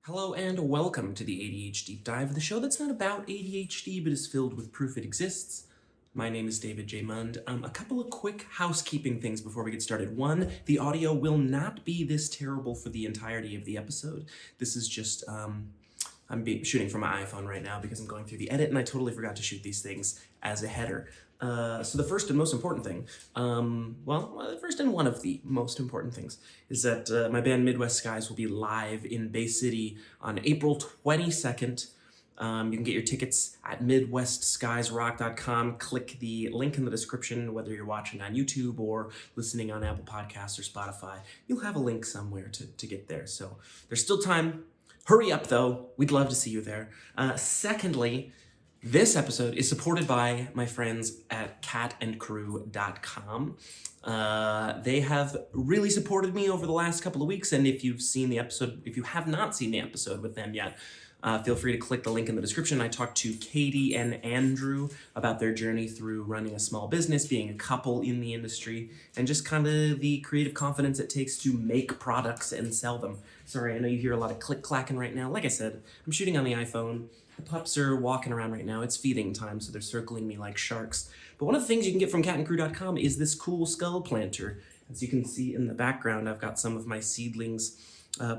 Hello and welcome to the A.D.H.Deep-Dive, the show that's not about ADHD but is filled with proof it exists. My name is David J. Mund. A couple of quick housekeeping things before we get started. One, the audio will not be this terrible for the entirety of the episode. This is just, I'm shooting from my iPhone right now because I'm going through the edit and I totally forgot to shoot these things as a header. So the first and most important thing, the first and one of the most important things is that my band Midwest Skies will be live in Bay City on April 22nd. You can get your tickets at MidwestSkiesRock.com. Click the link in the description, whether you're watching on YouTube or listening on Apple Podcasts or Spotify. You'll have a link somewhere to get there. So there's still time. Hurry up, though. We'd love to see you there. Secondly, this episode is supported by my friends at catandcrew.com. They have really supported me over the last couple of weeks, and if you have not seen the episode with them yet, feel free to click the link in the description. I talked to Katie and Andrew about their journey through running a small business, being a couple in the industry, and just kind of the creative confidence it takes to make products and sell them. Sorry, I know you hear a lot of click-clacking right now. Like I said, I'm shooting on the iPhone. The pups are walking around right now. It's feeding time, so they're circling me like sharks. But one of the things you can get from catandcrew.com is this cool skull planter. As you can see in the background, I've got some of my seedlings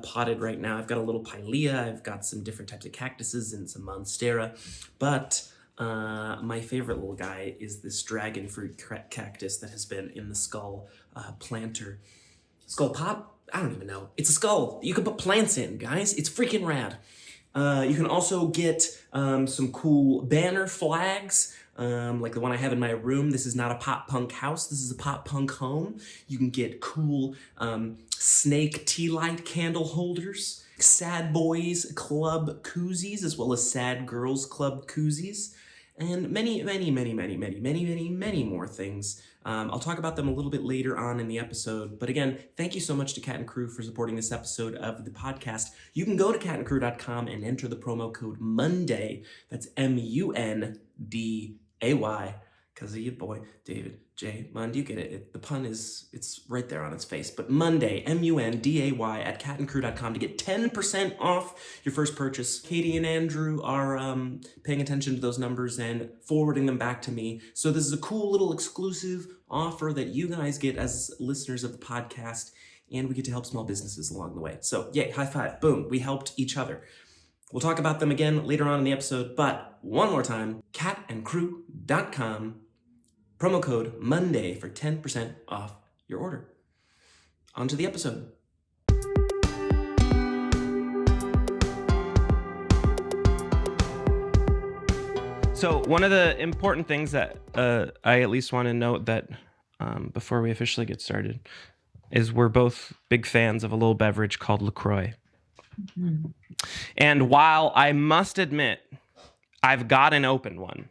potted right now. I've got a little pilea. I've got some different types of cactuses and some monstera. But my favorite little guy is this dragon fruit cactus that has been in the skull planter. Skull pot? I don't even know. It's a skull you can put plants in, guys. It's freaking rad. You can also get some cool banner flags, like the one I have in my room. This is not a pop punk house. This is a pop punk home. You can get cool snake tea light candle holders, Sad Boys Club koozies, as well as Sad Girls Club koozies, and many, many, many, many, many, many, many, many more things. I'll talk about them a little bit later on in the episode. But again, thank you so much to Cat and Crew for supporting this episode of the podcast. You can go to catandcrew.com and enter the promo code MONDAY. That's MUNDAY, because of your boy, David J. Mund. You get it. The pun it's right there on its face. But Monday, MUNDAY at catandcrew.com to get 10% off your first purchase. Katie and Andrew are paying attention to those numbers and forwarding them back to me. So this is a cool little exclusive offer that you guys get as listeners of the podcast, and we get to help small businesses along the way. So yay, high five, boom, we helped each other. We'll talk about them again later on in the episode, but one more time, catandcrew.com. Promo code MONDAY for 10% off your order. On to the episode. So one of the important things that I at least want to note that before we officially get started is we're both big fans of a little beverage called LaCroix. Mm-hmm. And while I must admit, I've got an open one.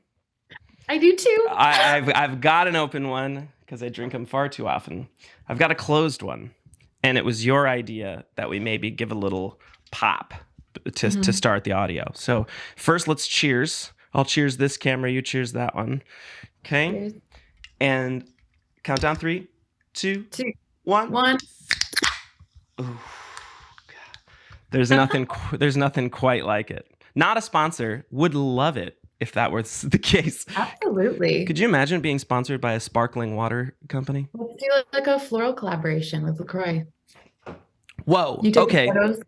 I do too. I've got an open one because I drink them far too often. I've got a closed one, and it was your idea that we maybe give a little pop to start the audio. So first, let's cheers. I'll cheers this camera. You cheers that one. Okay. Cheers. And count down 3, 2, 1. Ooh, God. There's nothing quite like it. Not a sponsor. Would love it if that was the case. Absolutely. Could you imagine being sponsored by a sparkling water company? Let's do like a floral collaboration with LaCroix. Whoa. You take okay. Photos.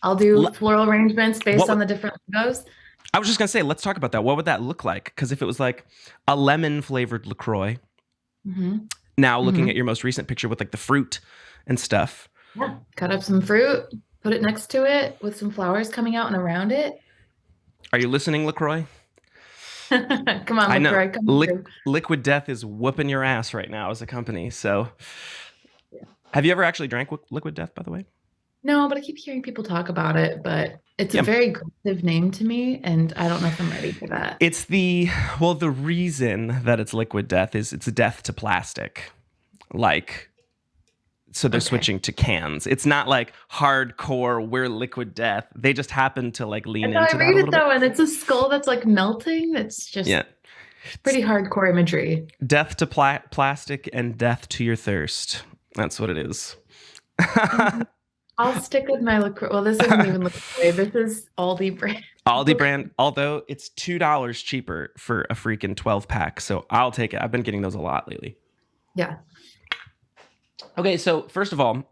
I'll do floral arrangements based on the different logos. I was just going to say, let's talk about that. What would that look like? Because if it was like a lemon flavored LaCroix, now looking at your most recent picture with like the fruit and stuff. Yeah. Cut up some fruit, put it next to it with some flowers coming out and around it. Are you listening, LaCroix? Come on, I know. LaCroix. Liquid Death is whooping your ass right now as a company. So, Have you ever actually drank Liquid Death, by the way? No, but I keep hearing people talk about it. But it's a very aggressive name to me, and I don't know if I'm ready for that. It's the reason that it's Liquid Death is it's death to plastic, so they're switching to cans. It's not like hardcore, we're Liquid Death. They just happen to like lean into that a little bit. I read it though, and it's a skull that's like melting. It's just pretty hardcore imagery. Death to plastic and death to your thirst. That's what it is. I'll stick with my LaCroix. Well, this isn't even LaCroix. This is Aldi brand. Aldi brand, although it's $2 cheaper for a freaking 12 pack. So I'll take it. I've been getting those a lot lately. Yeah. Okay, so first of all,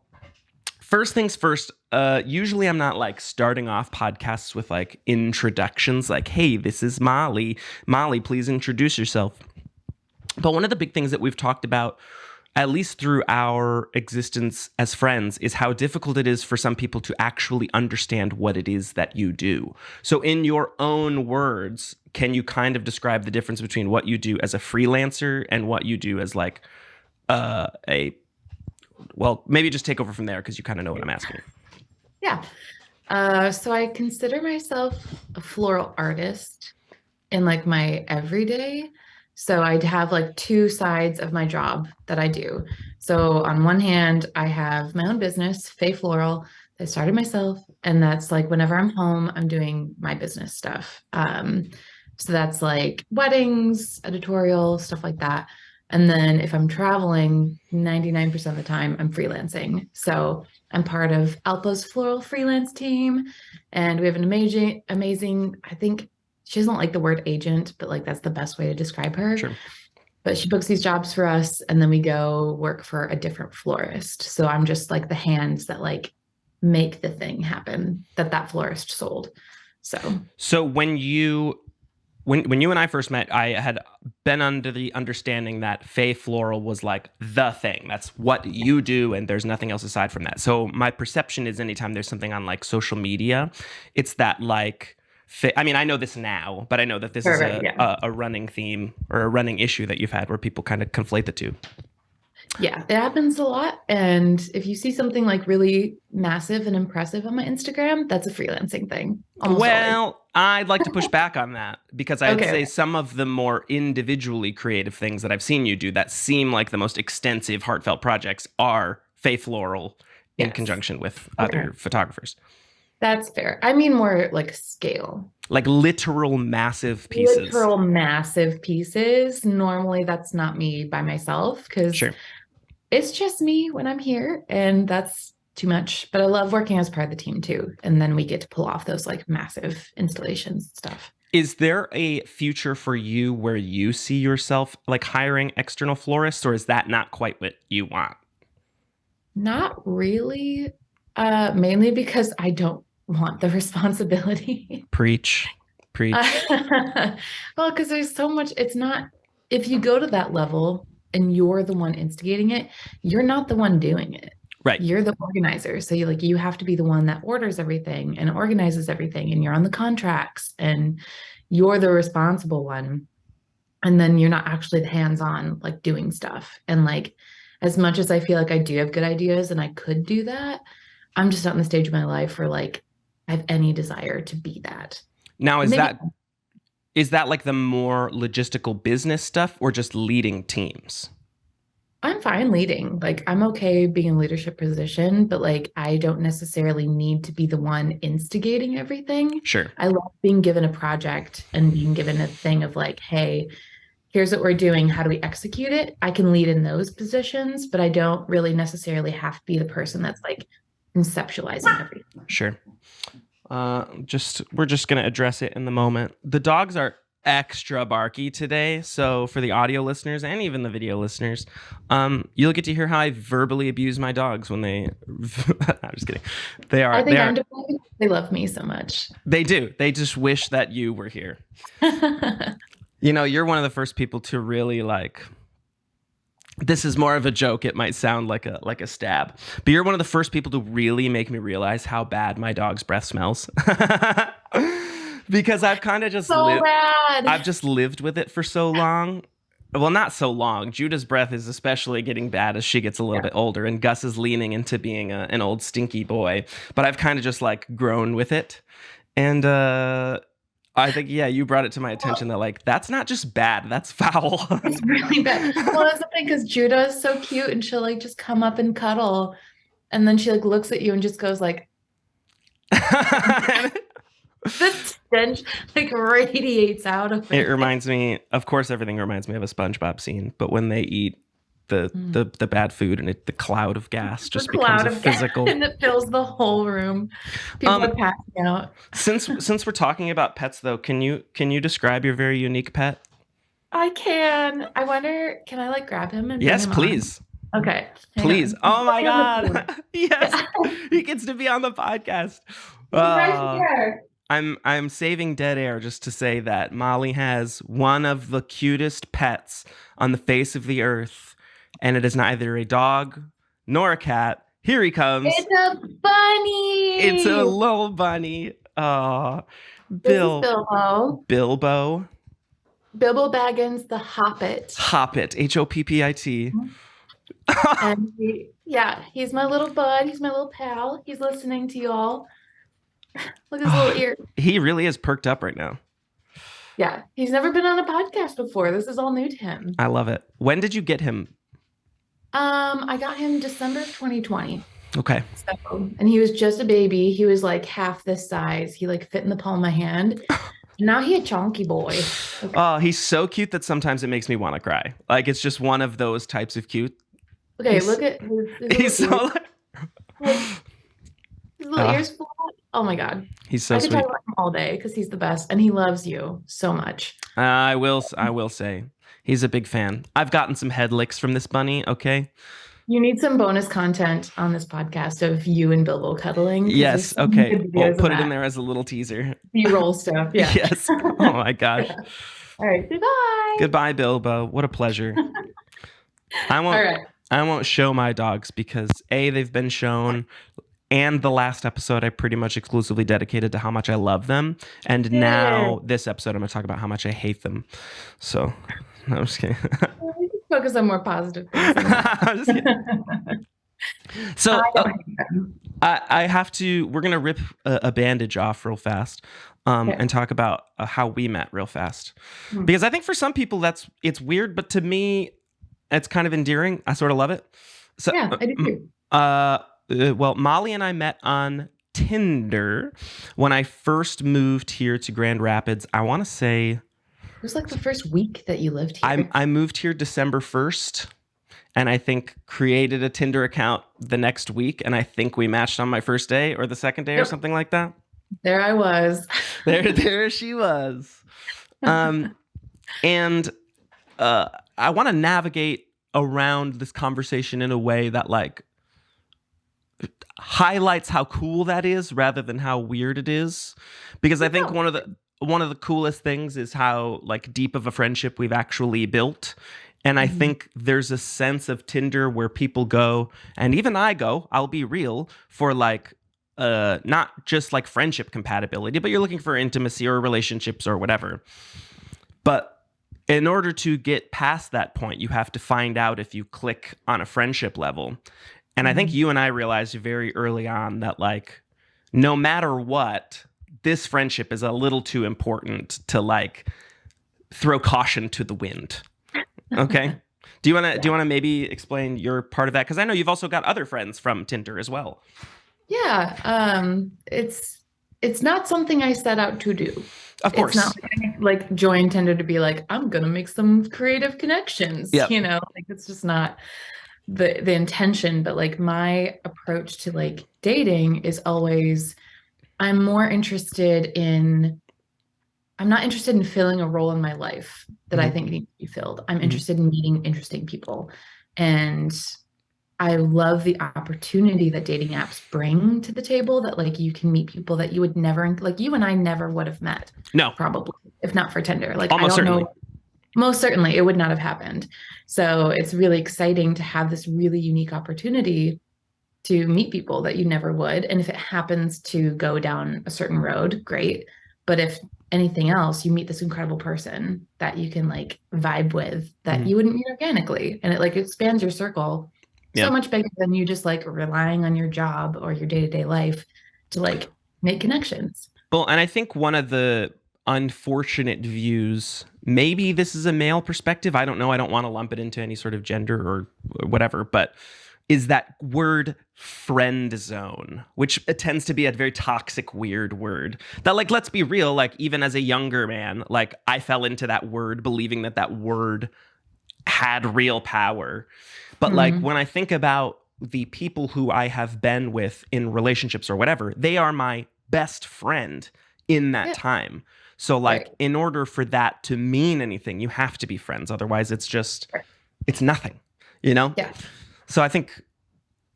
first things first, usually I'm not like starting off podcasts with like introductions like, hey, this is Molly. Molly, please introduce yourself. But one of the big things that we've talked about, at least through our existence as friends, is how difficult it is for some people to actually understand what it is that you do. So in your own words, can you kind of describe the difference between what you do as a freelancer and what you do as like well, maybe just take over from there because you kind of know what I'm asking. Yeah. So I consider myself a floral artist in like my everyday. So I'd have like two sides of my job that I do. So on one hand, I have my own business, Faye Floral. I started myself, and that's like whenever I'm home, I'm doing my business stuff. So that's like weddings, editorial, stuff like that. And then if I'm traveling, 99% of the time, I'm freelancing. So I'm part of Alpa's floral freelance team, and we have an amazing, I think she doesn't like the word agent, but like that's the best way to describe her. Sure. But she books these jobs for us, and then we go work for a different florist. So I'm just like the hands that like make the thing happen that florist sold. So when you and I first met, I had been under the understanding that Faye Floral was like the thing. That's what you do, and there's nothing else aside from that. So my perception is anytime there's something on like social media, it's that like, I mean, I know this now, but I know that this is a running theme or a running issue that you've had where people kind of conflate the two. Yeah, it happens a lot. And if you see something like really massive and impressive on my Instagram, that's a freelancing thing. Well, I'd like to push back on that because I'd say some of the more individually creative things that I've seen you do that seem like the most extensive, heartfelt projects are Faye Floral in conjunction with other photographers. That's fair. I mean more like scale. Like literal massive pieces. Literal massive pieces. Normally that's not me by myself because it's just me when I'm here, and that's too much. But I love working as part of the team too. And then we get to pull off those like massive installations and stuff. Is there a future for you where you see yourself like hiring external florists, or is that not quite what you want? Not really. Mainly because I don't want the responsibility. Preach. Well, because there's so much, it's not, if you go to that level and you're the one instigating it, you're not the one doing it. Right. You're the organizer. So you have to be the one that orders everything and organizes everything, and you're on the contracts and you're the responsible one. And then you're not actually the hands-on like doing stuff. And like, as much as I feel like I do have good ideas and I could do that, I'm just not in the stage of my life where like I have any desire to be that. Now, is that like the more logistical business stuff or just leading teams? I'm fine leading. Like I'm okay being in a leadership position, but like I don't necessarily need to be the one instigating everything. Sure. I love being given a project and being given a thing of like, hey, here's what we're doing. How do we execute it? I can lead in those positions, but I don't really necessarily have to be the person that's like conceptualizing everything. Sure. We're just gonna address it in the moment. The dogs are extra barky today, so for the audio listeners and even the video listeners, you'll get to hear how I verbally abuse my dogs when they. I'm just kidding. They love me so much. They do. They just wish that you were here. You know, you're one of the first people to really like. This is more of a joke. It might sound like a stab, but you're one of the first people to really make me realize how bad my dog's breath smells. Because I've kind of just I've just lived with it for so long. Well, not so long. Judah's breath is especially getting bad as she gets a little bit older, and Gus is leaning into being an old stinky boy. But I've kind of just like grown with it, and I think, you brought it to my attention that like, that's not just bad, that's foul. It's really bad. Well, that's the thing, because Judah is so cute and she'll like just come up and cuddle. And then she like looks at you and just goes like, the stench like radiates out of it. It reminds me, of course, everything reminds me of a SpongeBob scene, but when they eat the bad food and the cloud of gas just The becomes cloud a of gas, physical. and it fills the whole room. People are passing out. Since we're talking about pets though, can you describe your very unique pet? I can. I wonder, can I like grab him and bring Yes, him please. on? Okay. Hang Please. on. Oh my He's on the phone. God. Yes. He gets to be on the podcast. He's right Uh, there. I'm saving dead air just to say that Molly has one of the cutest pets on the face of the earth, and it is neither a dog nor a cat. Here he comes. It's a bunny. It's a little bunny. This is Bilbo. Bilbo. Bilbo Baggins, the Hoppit. Hoppit. Hoppit. And he's my little bud. He's my little pal. He's listening to y'all. Look at his little ear. He really is perked up right now. Yeah, he's never been on a podcast before. This is all new to him. I love it. When did you get him? I got him December of 2020. Okay. So, and he was just a baby. He was like half this size. He like fit in the palm of my hand. Now he a chunky boy. Okay. Oh, he's so cute that sometimes it makes me want to cry. Like it's just one of those types of cute. Okay, look at his He's so his little ears flat. Oh my God. He's so I could sweet. talk about him all day because he's the best and he loves you so much. I will say he's a big fan. I've gotten some head licks from this bunny. Okay. You need some bonus content on this podcast of you and Bilbo cuddling. Yes. Okay. We'll put it in there as a little teaser. B-roll stuff. Yeah. Yes. Oh my gosh. All right. Goodbye. Goodbye, Bilbo. What a pleasure. All right. I won't show my dogs because they've been shown, and the last episode I pretty much exclusively dedicated to how much I love them, and now this episode I'm going to talk about how much I hate them. So, no, I'm just kidding. We can focus on more positive things. I'm just kidding. So I have to. We're going to rip a bandage off real fast. And talk about how we met real fast, because I think for some people it's weird, but to me, it's kind of endearing. I sort of love it. So, yeah, I do too. Well, Molly and I met on Tinder when I first moved here to Grand Rapids. I want to say it was like the first week that you lived here. I moved here December 1st. And I think created a Tinder account the next week, and I think we matched on my first day or the second day or something like that. There I was. There she was. And I want to navigate around this conversation in a way that like highlights how cool that is rather than how weird it is. Because I think one of the coolest things is how like deep of a friendship we've actually built. And I think there's a sense of Tinder where people go, and even I go, I'll be real, for like not just like friendship compatibility, but you're looking for intimacy or relationships or whatever. But in order to get past that point, you have to find out if you click on a friendship level. And I think you and I realized very early on that like, no matter what, this friendship is a little too important to like throw caution to the wind. Okay. Do you want to maybe explain your part of that? Because I know you've also got other friends from Tinder as well. Yeah. It's not something I set out to do. Of course. It's not like join Tinder to be like, I'm gonna make some creative connections. Yep. You know, like it's just not the intention. But like my approach to like dating is always, I'm not interested in filling a role in my life that I think needs to be filled. I'm interested in meeting interesting people. And I love the opportunity that dating apps bring to the table, that like you can meet people that you would never, like you and I never would have met. No. Probably, if not for Tinder. Like Almost I don't certainly. know. Most certainly it would not have happened. So it's really exciting to have this really unique opportunity to meet people that you never would. And if it happens to go down a certain road, great. But if anything else, you meet this incredible person that you can like vibe with that you wouldn't meet organically. And it like expands your circle so much bigger than you just like relying on your job or your day-to-day life to like make connections. Well, and I think one of the unfortunate views, maybe this is a male perspective, I don't know, I don't want to lump it into any sort of gender or whatever, but is that word friend zone, which tends to be a very toxic, weird word that like, let's be real, like even as a younger man, like I fell into that word, believing that word had real power. But like when I think about the people who I have been with in relationships or whatever, they are my best friend in that time. So like in order for that to mean anything, you have to be friends. Otherwise it's just, it's nothing, you know? Yeah. So I think,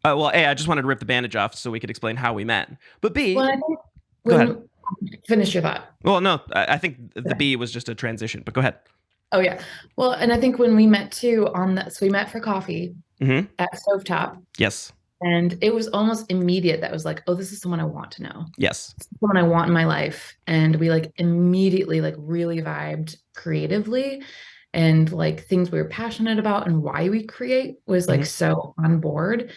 well, A, I just wanted to rip the bandage off so we could explain how we met. But B, Well, I think go ahead. Finish your thought. Well, no, I think the B was just a transition, but go ahead. Oh yeah. Well, and I think when we met too so we met for coffee at Stovetop. Yes. And it was almost immediate. That was like, oh, this is someone I want to know. Yes. This is someone I want in my life. And we like immediately like really vibed creatively, and like things we were passionate about and why we create was like so on board.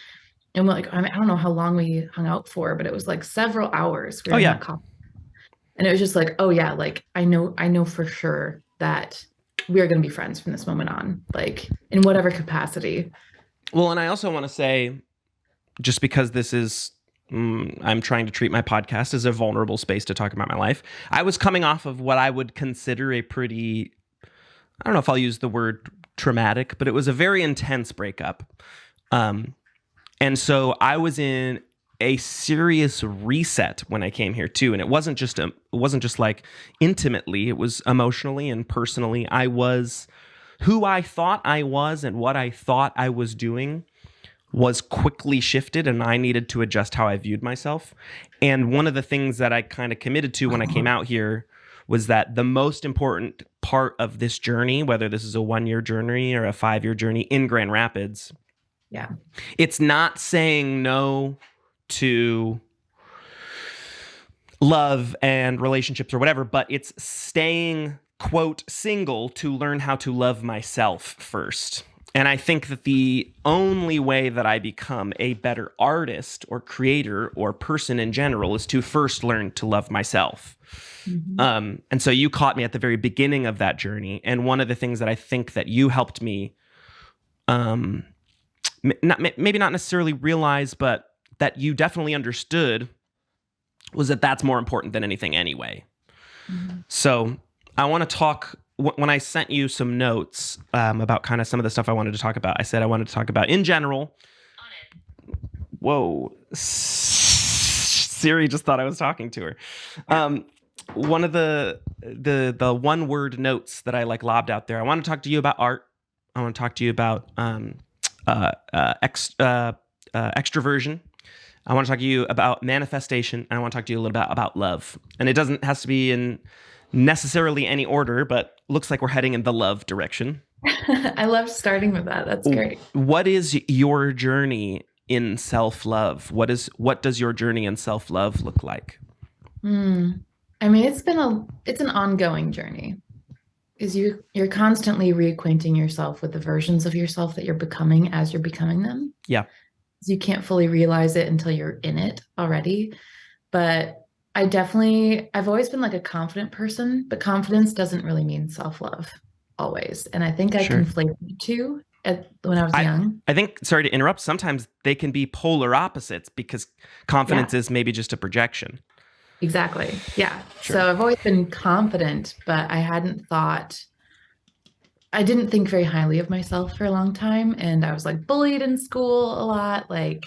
And we're like, I don't know how long we hung out for, but it was like several hours. We were in that coffee. And it was just like, oh yeah, like I know for sure that we are going to be friends from this moment on, like in whatever capacity. Well, and I also want to say, just because this is, I'm trying to treat my podcast as a vulnerable space to talk about my life. I was coming off of what I would consider a pretty, I don't know if I'll use the word traumatic, but it was a very intense breakup. And so I was in a serious reset when I came here too. And it wasn't just like intimately, it was emotionally and personally. I was who I thought I was, and what I thought I was doing was quickly shifted, and I needed to adjust how I viewed myself. And one of the things that I kind of committed to when I came out here was that the most important part of this journey, whether this is a 1-year journey or a 5-year journey in Grand Rapids, it's not saying no to love and relationships or whatever, but it's staying, quote, single to learn how to love myself first. And I think that the only way that I become a better artist or creator or person in general is to first learn to love myself. And so you caught me at the very beginning of that journey. And one of the things that I think that you helped me, maybe not necessarily realize, but that you definitely understood, was that that's more important than anything anyway. So I want to talk, when I sent you some notes about kind of some of the stuff I wanted to talk about, I said I wanted to talk about in general. Whoa. Siri just thought I was talking to her. One of the one word notes that I like lobbed out there, I want to talk to you about art. I want to talk to you about extroversion. I want to talk to you about manifestation, and I want to talk to you a little bit about love. And it has to be in necessarily any order, but looks like we're heading in the love direction. I love starting with that. That's great. What is your journey in self-love? What does your journey in self-love look like? I mean, it's an ongoing journey, because you're constantly reacquainting yourself with the versions of yourself that you're becoming as you're becoming them. Yeah. You can't fully realize it until you're in it already. But I've always been like a confident person, but confidence doesn't really mean self-love always. And I think I conflated the two when I was young. I think, sorry to interrupt, sometimes they can be polar opposites, because confidence is maybe just a projection. Exactly. Yeah. Sure. So I've always been confident, but I didn't think very highly of myself for a long time. And I was like bullied in school a lot, like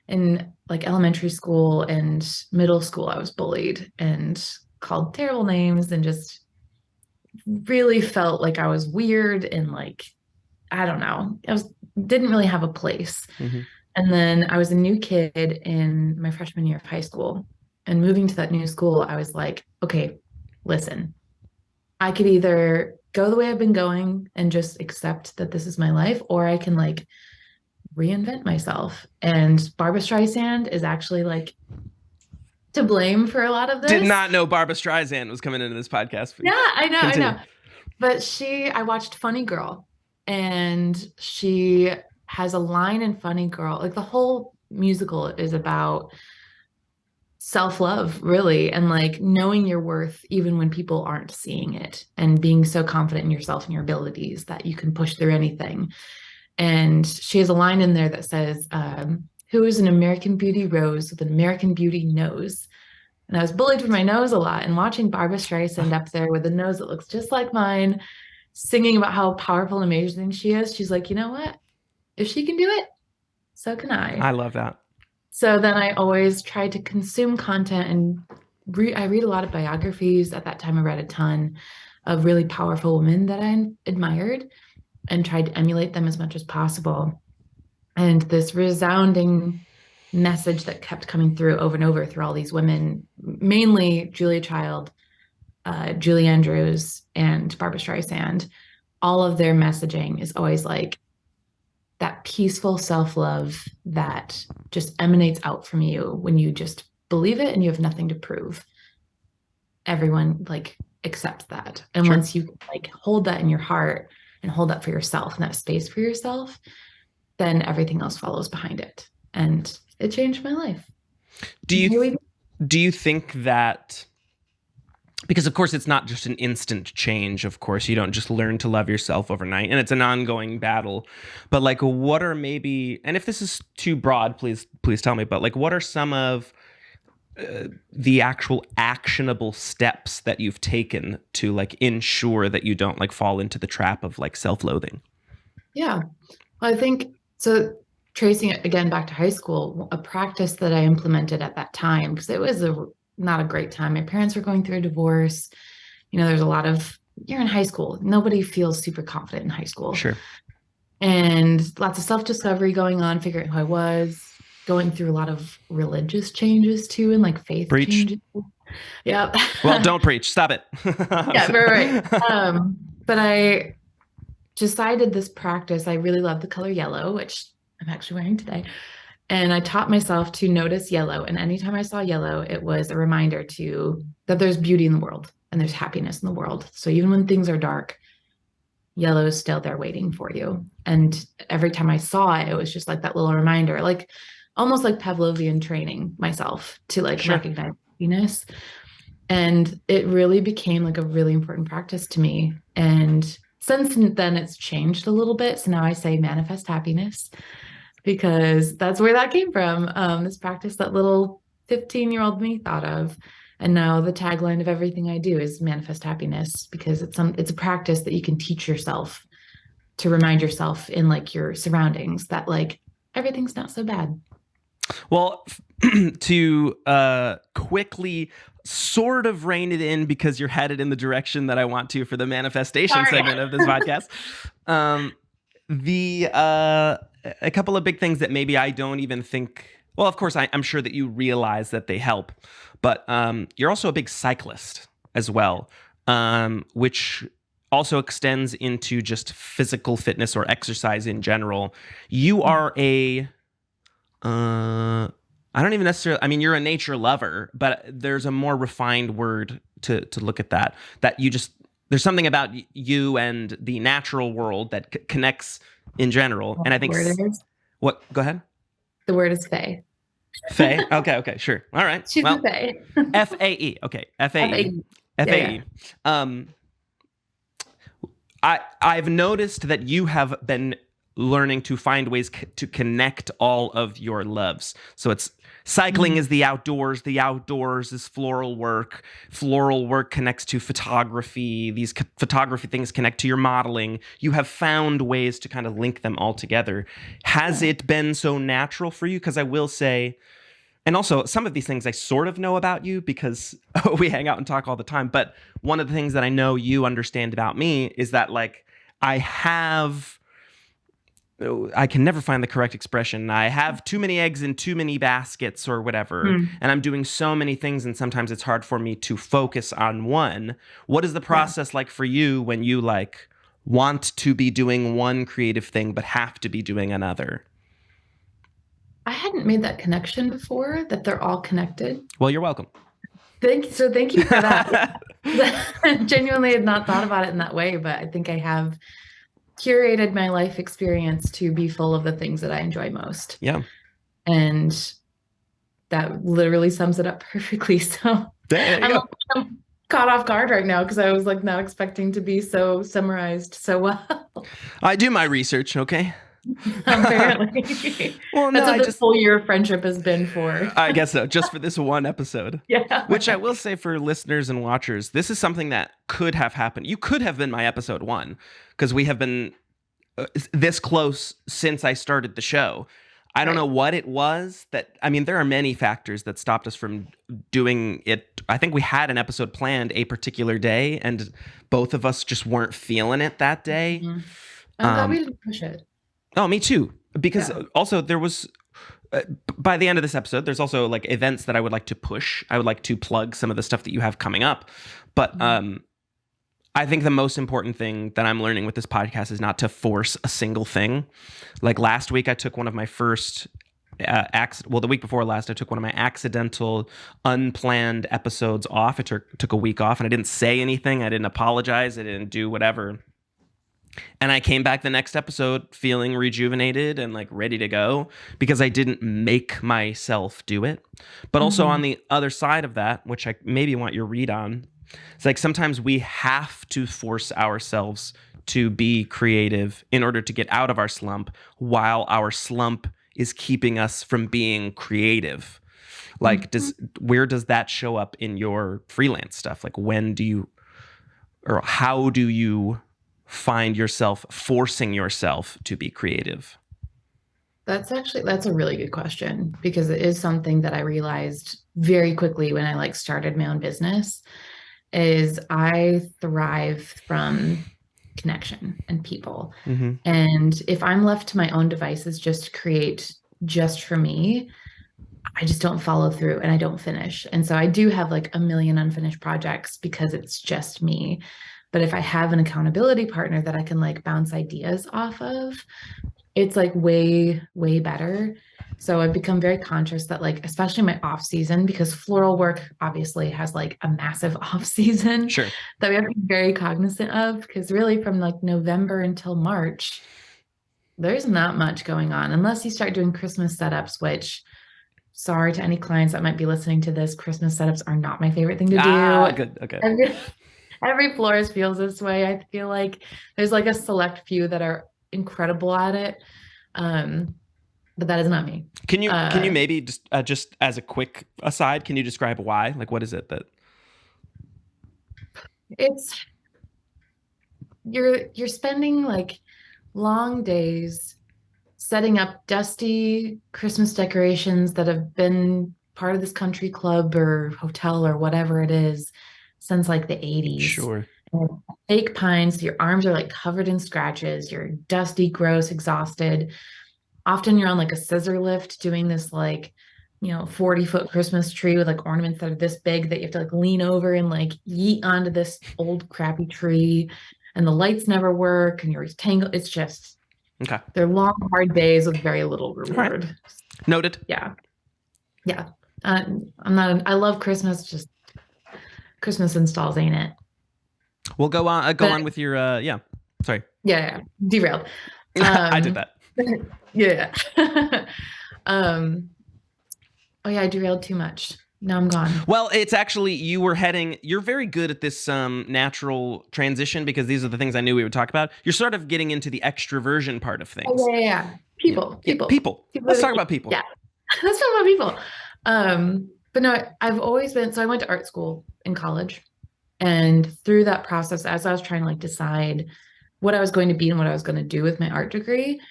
in like elementary school and middle school, I was bullied and called terrible names, and just really felt like I was weird, and like, I don't know, didn't really have a place. And then I was a new kid in my freshman year of high school, and moving to that new school, I was like, okay, listen, I could either go the way I've been going and just accept that this is my life, or I can like reinvent myself. And Barbra Streisand is actually like to blame for a lot of this. Did not know Barbra Streisand was coming into this podcast. Yeah, I know. But I watched Funny Girl, and she has a line in Funny Girl. Like the whole musical is about self-love, really, and like knowing your worth even when people aren't seeing it, and being so confident in yourself and your abilities that you can push through anything. And she has a line in there that says, who is an American Beauty rose with an American Beauty nose? And I was bullied for my nose a lot, and watching Barbra Streisand up there with a nose that looks just like mine, singing about how powerful and amazing she is. She's like, you know what? If she can do it, so can I. I love that. So then I always try to consume content and I read a lot of biographies. At that time, I read a ton of really powerful women that I admired and tried to emulate them as much as possible. And this resounding message that kept coming through over and over through all these women, mainly Julia Child, Julie Andrews, and Barbara Streisand, all of their messaging is always like that peaceful self-love that just emanates out from you when you just believe it and you have nothing to prove. Everyone like accepts that. And Sure. once you like hold that in your heart and hold that for yourself and that space for yourself, then everything else follows behind it. And it changed my life. Do you think that, because of course it's not just an instant change, of course you don't just learn to love yourself overnight, and it's an ongoing battle, but like what are maybe, and if this is too broad, please tell me, but like what are some of the actual actionable steps that you've taken to like ensure that you don't like fall into the trap of like self-loathing? Yeah. Well, I think so. Tracing it again back to high school, a practice that I implemented at that time, because it was not a great time. My parents were going through a divorce. You know, there's a lot of, you're in high school. Nobody feels super confident in high school. Sure. And lots of self-discovery going on, figuring out who I was, going through a lot of religious changes too, and like faith changes. Yeah. Well, don't preach. Stop it. Yeah, right. But I decided this practice. I really love the color yellow, which I'm actually wearing today. And I taught myself to notice yellow. And anytime I saw yellow, it was a reminder that there's beauty in the world and there's happiness in the world. So even when things are dark, yellow is still there waiting for you. And every time I saw it, it was just like that little reminder, like almost like Pavlovian training myself to like recognize happiness. And it really became like a really important practice to me. And since then it's changed a little bit. So now I say manifest happiness, because that's where that came from. This practice that little 15-year-old me thought of. And now the tagline of everything I do is manifest happiness, because it's a practice that you can teach yourself to remind yourself in like your surroundings that like everything's not so bad. Well, to quickly sort of rein it in, because you're headed in the direction that I want to for the manifestation segment of this podcast. A couple of big things that maybe I don't even think, well, of course, I'm sure that you realize that they help, but you're also a big cyclist as well, which also extends into just physical fitness or exercise in general. You are I don't even necessarily, I mean, you're a nature lover, but there's a more refined word to look at that there's something about you and the natural world that connects in general. And I think, what, go ahead. The word is fae. Fae? Okay, sure. All right. She's a fae. F-A-E. Okay, F-A-E. F-A-E. I've noticed that you have been learning to find ways to connect all of your loves. So it's cycling is the outdoors is floral work connects to photography, these photography things connect to your modeling. You have found ways to kind of link them all together. Has it been so natural for you? Because I will say, and also some of these things I sort of know about you because we hang out and talk all the time, but one of the things that I know you understand about me is that like I can never find the correct expression. I have too many eggs in too many baskets or whatever, and I'm doing so many things, and sometimes it's hard for me to focus on one. What is the process like for you when you like want to be doing one creative thing but have to be doing another? I hadn't made that connection before, that they're all connected. Well, you're welcome. Thank you for that. I genuinely had not thought about it in that way, but I think I have curated my life experience to be full of the things that I enjoy most. Yeah. And that literally sums it up perfectly. So I'm caught off guard right now because I was like not expecting to be so summarized so well. I do my research, okay? Apparently. Well, no, That's what this whole year of friendship has been for. I guess so, just for this one episode. Yeah. Which I will say for listeners and watchers, this is something that could have happened. You could have been my episode 1 because we have been this close since I started the show. I don't know what it was that, I mean, there are many factors that stopped us from doing it. I think we had an episode planned a particular day and both of us just weren't feeling it that day. Mm-hmm. I'm glad we didn't push it. Oh, me too. Because also there was, by the end of this episode, there's also like events that I would like to push. I would like to plug some of the stuff that you have coming up. But I think the most important thing that I'm learning with this podcast is not to force a single thing. Like last week, I took one of my first the week before last, I took one of my accidental, unplanned episodes off. I took a week off and I didn't say anything. I didn't apologize. I didn't do whatever. And I came back the next episode feeling rejuvenated and like ready to go because I didn't make myself do it. But also on the other side of that, which I maybe want your read on, it's like sometimes we have to force ourselves to be creative in order to get out of our slump while our slump is keeping us from being creative. Like, where does that show up in your freelance stuff? Like, how do you find yourself forcing yourself to be creative? That's a really good question because it is something that I realized very quickly when I started my own business is I thrive from connection and people. And if I'm left to my own devices just to create just for me, I just don't follow through and I don't finish. And so I do have a million unfinished projects because it's just me. But if I have an accountability partner that I can bounce ideas off of, it's way, way better. So I've become very conscious that especially my off season, because floral work obviously has a massive off season that we have to be very cognizant of, because really from November until March, there's not much going on unless you start doing Christmas setups, which sorry to any clients that might be listening to this, Christmas setups are not my favorite thing to do. Good. Okay. Every florist feels this way. I feel like there's a select few that are incredible at it. But that is not me. Can you maybe just as a quick aside, can you describe why? What is it that it's you're spending long days setting up dusty Christmas decorations that have been part of this country club or hotel or whatever it is since the 80s. Sure. And fake pines, your arms are covered in scratches, you're dusty, gross, exhausted. Often you're on a scissor lift doing this 40-foot Christmas tree with ornaments that are this big that you have to lean over and yeet onto this old crappy tree, and the lights never work and you're tangled. It's just they're long, hard days with very little reward. Right. Noted. Yeah. I love Christmas, just Christmas installs, ain't it? We'll go on with your sorry. Yeah. Derailed. I did that. Yeah. I derailed too much. Now I'm gone. Well, it's actually, you're very good at this natural transition because these are the things I knew we would talk about. You're sort of getting into the extroversion part of things. Oh, yeah. People. Let's talk about people. Yeah. Let's talk about people. But no, I've always been, so I went to art school in college, and through that process, as I was trying to decide what I was going to be and what I was going to do with my art degree,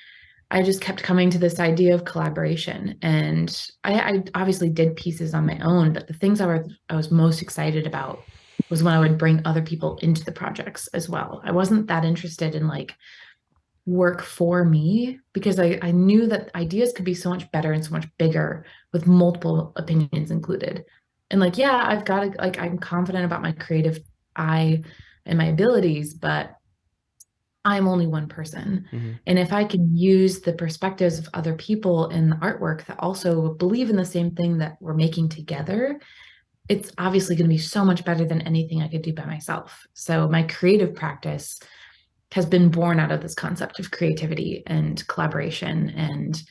I just kept coming to this idea of collaboration. And I obviously did pieces on my own, but the things I was most excited about was when I would bring other people into the projects as well. I wasn't that interested in work for me because I knew that ideas could be so much better and so much bigger with multiple opinions included. And I've got I'm confident about my creative eye and my abilities, but I'm only one person. And if I can use the perspectives of other people in the artwork that also believe in the same thing that we're making together, it's obviously going to be so much better than anything I could do by myself. So my creative practice has been born out of this concept of creativity and collaboration and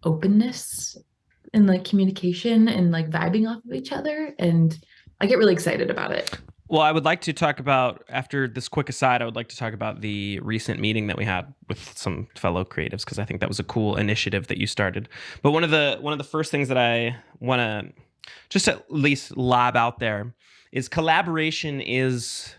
openness and communication and vibing off of each other. And I get really excited about it. Well, I would like to talk about, after this quick aside, I would like to talk about the recent meeting that we had with some fellow creatives, because I think that was a cool initiative that you started. But one of the first things that I want to just at least lob out there is collaboration is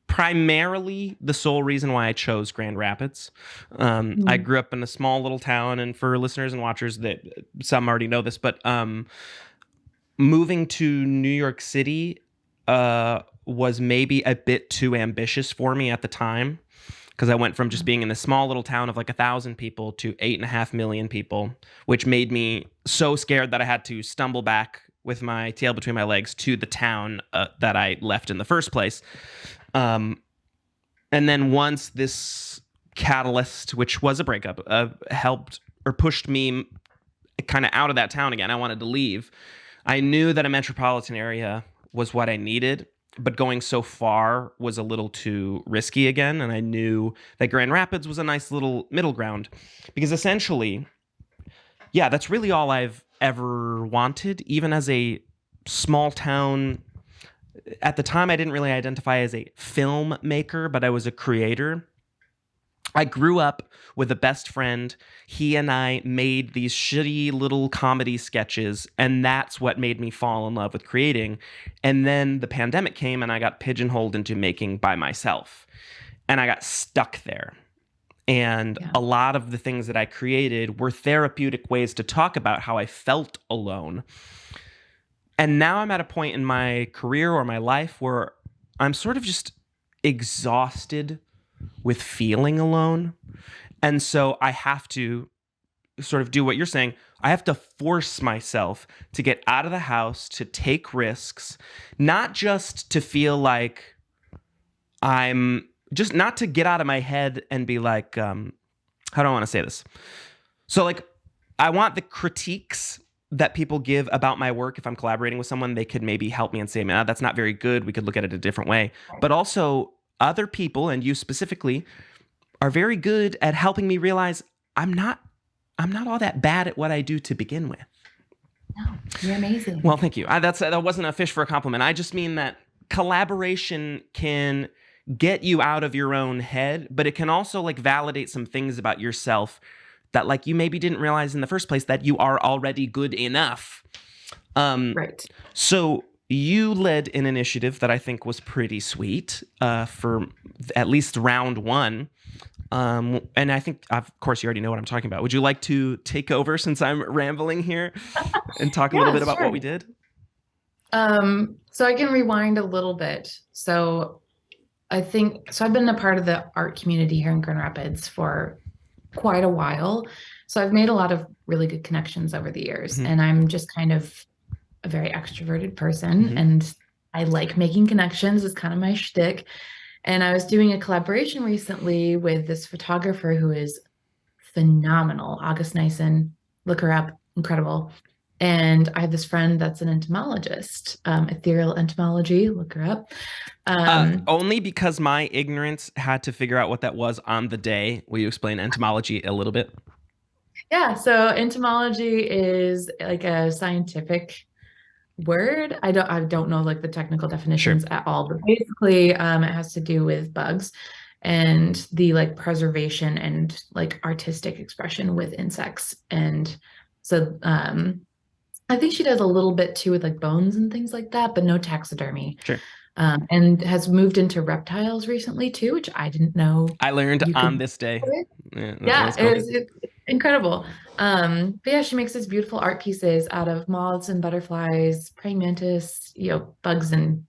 primarily the sole reason why I chose Grand Rapids. I grew up in a small little town, and for listeners and watchers that some already know this, but moving to New York City was maybe a bit too ambitious for me at the time, because I went from just being in this small little town of like 1,000 people to 8.5 million people, which made me so scared that I had to stumble back with my tail between my legs to the town that I left in the first place. And then once this catalyst, which was a breakup, helped or pushed me kind of out of that town again, I wanted to leave. I knew that a metropolitan area was what I needed, but going so far was a little too risky again. And I knew that Grand Rapids was a nice little middle ground, because essentially, yeah, that's really all I've ever wanted, even as a small town. At the time, I didn't really identify as a filmmaker, but I was a creator. I grew up with a best friend. He and I made these shitty little comedy sketches, and that's what made me fall in love with creating. And then the pandemic came, and I got pigeonholed into making by myself, and I got stuck there. And a lot of the things that I created were therapeutic ways to talk about how I felt alone. And now I'm at a point in my career or my life where I'm sort of just exhausted with feeling alone. And so I have to sort of do what you're saying. I have to force myself to get out of the house, to take risks, not just to feel like I'm just not to get out of my head and be like, how do I want to say this? So like, I want the critiques that people give about my work. If I'm collaborating with someone, they could maybe help me and say, man, that's not very good. We could look at it a different way. But also other people, and you specifically, are very good at helping me realize I'm not all that bad at what I do to begin with. No, you're amazing. Well, thank you. That wasn't a fish for a compliment. I just mean that collaboration can get you out of your own head, but it can also like validate some things about yourself that like you maybe didn't realize in the first place that you are already good enough. Right. So you led an initiative that I think was pretty sweet for at least round one. And I think, of course, you already know what I'm talking about. Would you like to take over since I'm rambling here and talk a little bit about what we did? So I can rewind a little bit. So I've been a part of the art community here in Grand Rapids for quite a while. So I've made a lot of really good connections over the years, and I'm just kind of a very extroverted person, and I like making connections. It's kind of my shtick. And I was doing a collaboration recently with this photographer who is phenomenal, August Nyson. Look her up, incredible. And I have this friend that's an entomologist, ethereal entomology. Look her up. Only because my ignorance had to figure out what that was on the day. Will you explain entomology a little bit? Yeah, so entomology is like a scientific word. I don't know like the technical definitions at all, but basically it has to do with bugs and the like preservation and like artistic expression with insects. And so I think she does a little bit too with like bones and things like that, but no taxidermy. Sure. And has moved into reptiles recently too, which I didn't know. I learned on this day. Yeah, it's incredible. But yeah, she makes these beautiful art pieces out of moths and butterflies, praying mantis, bugs and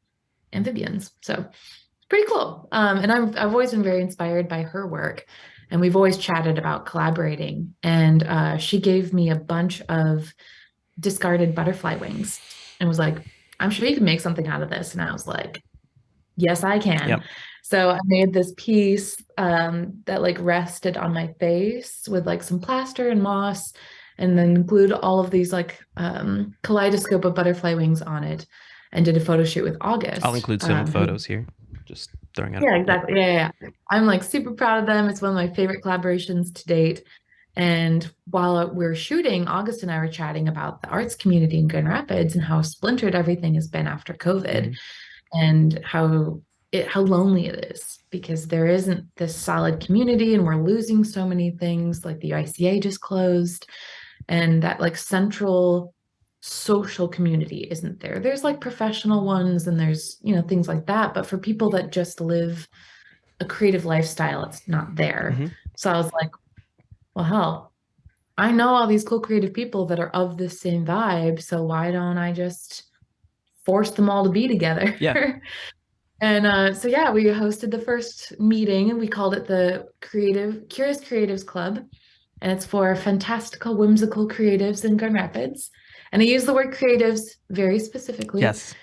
amphibians. So it's pretty cool. And I've always been very inspired by her work, and we've always chatted about collaborating. And she gave me a bunch of discarded butterfly wings and was like, I'm sure you can make something out of this. And I was like, yes, I can. Yep. So I made this piece that like rested on my face with like some plaster and moss, and then glued all of these like kaleidoscope of butterfly wings on it, and did a photo shoot with August. I'll include some photos here. Just throwing out. Yeah, exactly. Yeah. I'm like super proud of them. It's one of my favorite collaborations to date. And while we're shooting, August and I were chatting about the arts community in Grand Rapids and how splintered everything has been after COVID. and how lonely it is because there isn't this solid community and we're losing so many things like the ICA just closed and that like central social community isn't there. There's like professional ones and there's, things like that, but for people that just live a creative lifestyle, it's not there. So I was like, well, hell, I know all these cool creative people that are of the same vibe, so why don't I just force them all to be together? Yeah. And so yeah, we hosted the first meeting and we called it the Curious Creatives Club. And it's for fantastical, whimsical creatives in Grand Rapids. And I use the word creatives very specifically. Yes.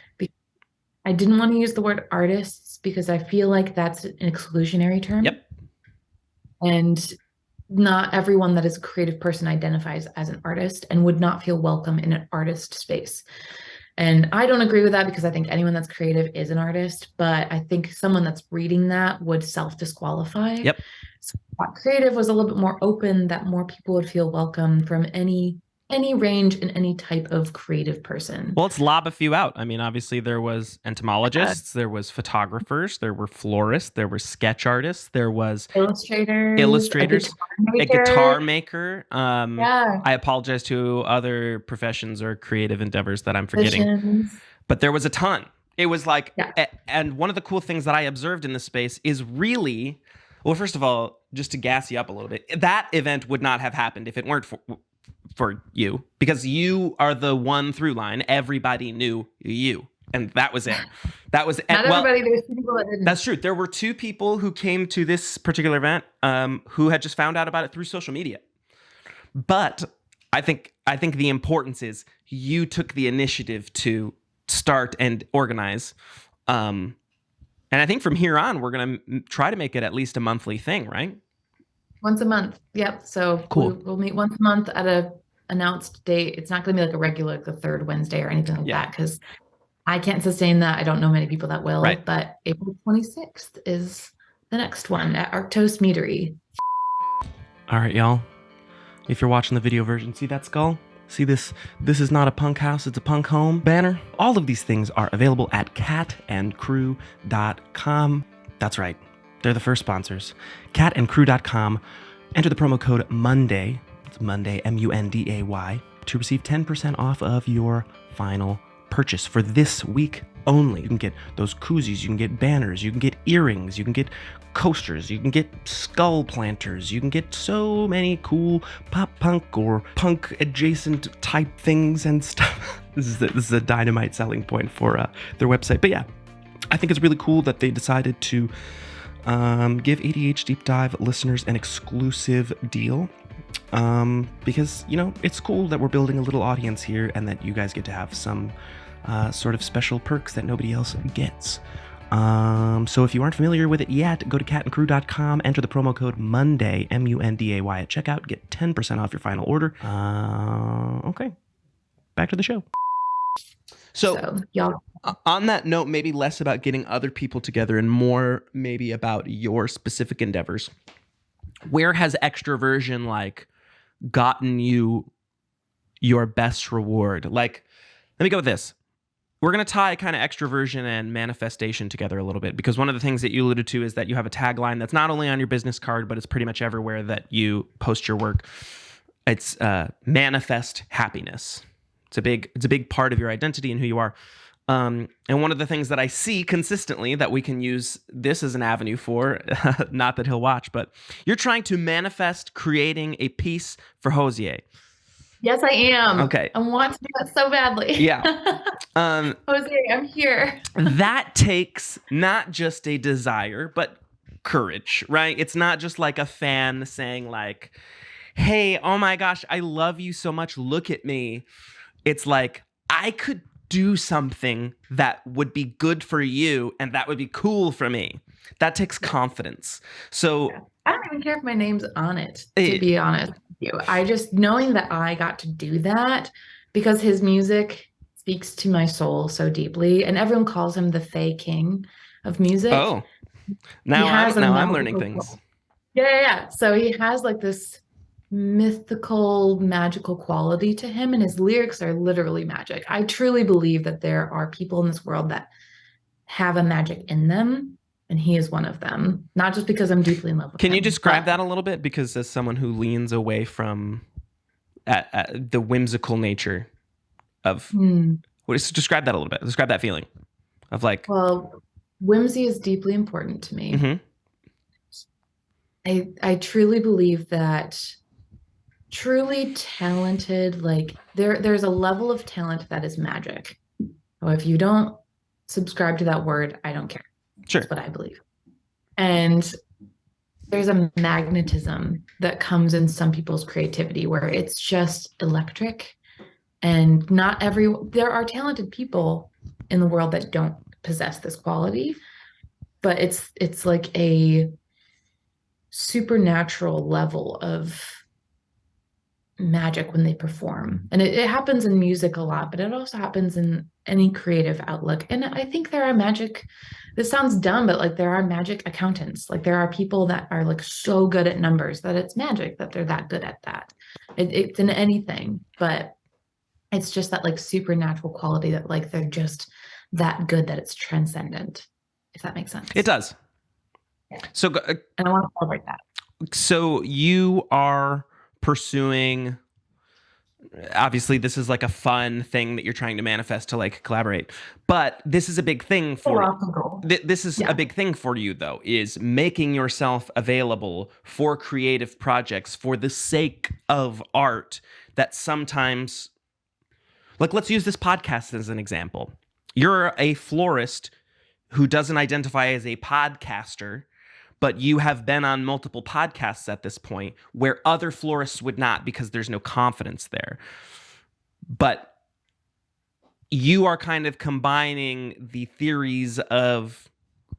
I didn't want to use the word artists because I feel like that's an exclusionary term. Yep. And not everyone that is a creative person identifies as an artist and would not feel welcome in an artist space. And I don't agree with that because I think anyone that's creative is an artist, but I think someone that's reading that would self-disqualify. Yep. So creative was a little bit more open, that more people would feel welcome from any range and any type of creative person. Well, let's lob a few out. I mean, obviously there was entomologists, there was photographers, there were florists, there were sketch artists, there was illustrators, a guitar maker. Yeah. I apologize to other professions or creative endeavors that I'm forgetting, but there was a ton. It was like, and one of the cool things that I observed in this space is really, well, first of all, just to gas you up a little bit, that event would not have happened if it weren't for you, because you are the one through line. Everybody knew you, and that was it. That was not everybody. There's people that didn't. That's true. There were 2 people who came to this particular event who had just found out about it through social media. But I think the importance is you took the initiative to start and organize. And I think from here on, we're going to try to make it at least a monthly thing, right? Once a month. Yep. So cool. We'll meet once a month at a announced date. It's not going to be like a regular, the third Wednesday or anything like that, because I can't sustain that. I don't know many people that will. Right. But April 26th is the next one at Arctos Meadery. All right, y'all. If you're watching the video version, see that skull? See this? This is not a punk house, it's a punk home banner. All of these things are available at catandcrew.com. That's right. They're the first sponsors. Catandcrew.com. Enter the promo code MONDAY. It's Monday, MUNDAY, to receive 10% off of your final purchase for this week only. You can get those koozies, you can get banners, you can get earrings, you can get coasters, you can get skull planters, you can get so many cool pop punk or punk adjacent type things and stuff. This is a dynamite selling point for their website. But yeah, I think it's really cool that they decided to give ADH.Deep-Dive listeners an exclusive deal. Because, it's cool that we're building a little audience here and that you guys get to have some sort of special perks that nobody else gets. So if you aren't familiar with it yet, go to catandcrew.com, enter the promo code MONDAY, MUNDAY at checkout, get 10% off your final order. Okay, back to the show. So y'all, on that note, maybe less about getting other people together and more maybe about your specific endeavors. Where has extroversion gotten you your best reward? Let me go with this. We're going to tie kind of extroversion and manifestation together a little bit, because one of the things that you alluded to is that you have a tagline that's not only on your business card, but it's pretty much everywhere that you post your work. It's manifest happiness. It's a big part of your identity and who you are. And one of the things that I see consistently that we can use this as an avenue for, not that he'll watch, but you're trying to manifest creating a piece for Hosier. Yes, I am. Okay. I want to do that so badly. Yeah. Hosier, I'm here. That takes not just a desire, but courage, right? It's not just like a fan saying hey, oh my gosh, I love you so much. Look at me. It's like, I could do something that would be good for you and that would be cool for me. That takes confidence. So I don't even care if my name's on it, to be honest with you. I just, knowing that I got to do that because his music speaks to my soul so deeply, and everyone calls him the Fae King of music. Oh, now I'm learning things. Yeah. So he has this mythical, magical quality to him, and his lyrics are literally magic. I truly believe that there are people in this world that have a magic in them, and he is one of them. Not just because I'm deeply in love with Can him. you describe that a little bit? Because as someone who leans away from the whimsical nature of describe that a little bit. Describe that feeling of like. Well, whimsy is deeply important to me. Mm-hmm. I truly believe that truly talented, like there's a level of talent that is magic. Well, if you don't subscribe to that word, I don't care. Sure. That's what I believe. And there's a magnetism that comes in some people's creativity where it's just electric. And there are talented people in the world that don't possess this quality, but it's like a supernatural level of magic when they perform. And it happens in music a lot, but it also happens in any creative outlook. And I think there are magic, this sounds dumb, but like there are magic accountants. Like there are people that are like so good at numbers that it's magic that they're that good at that. It's in anything, but it's just that like supernatural quality that like they're just that good that it's transcendent, if that makes sense. It does. Yeah. So, and I want to celebrate that. So you are pursuing, obviously this is like a fun thing that you're trying to manifest to like collaborate, but this is a big thing for this is a big thing for you though, is making yourself available for creative projects for the sake of art that sometimes, like let's use this podcast as an example. You're a florist who doesn't identify as a podcaster, but you have been on multiple podcasts at this point where other florists would not because there's no confidence there. But you are kind of combining the theories of,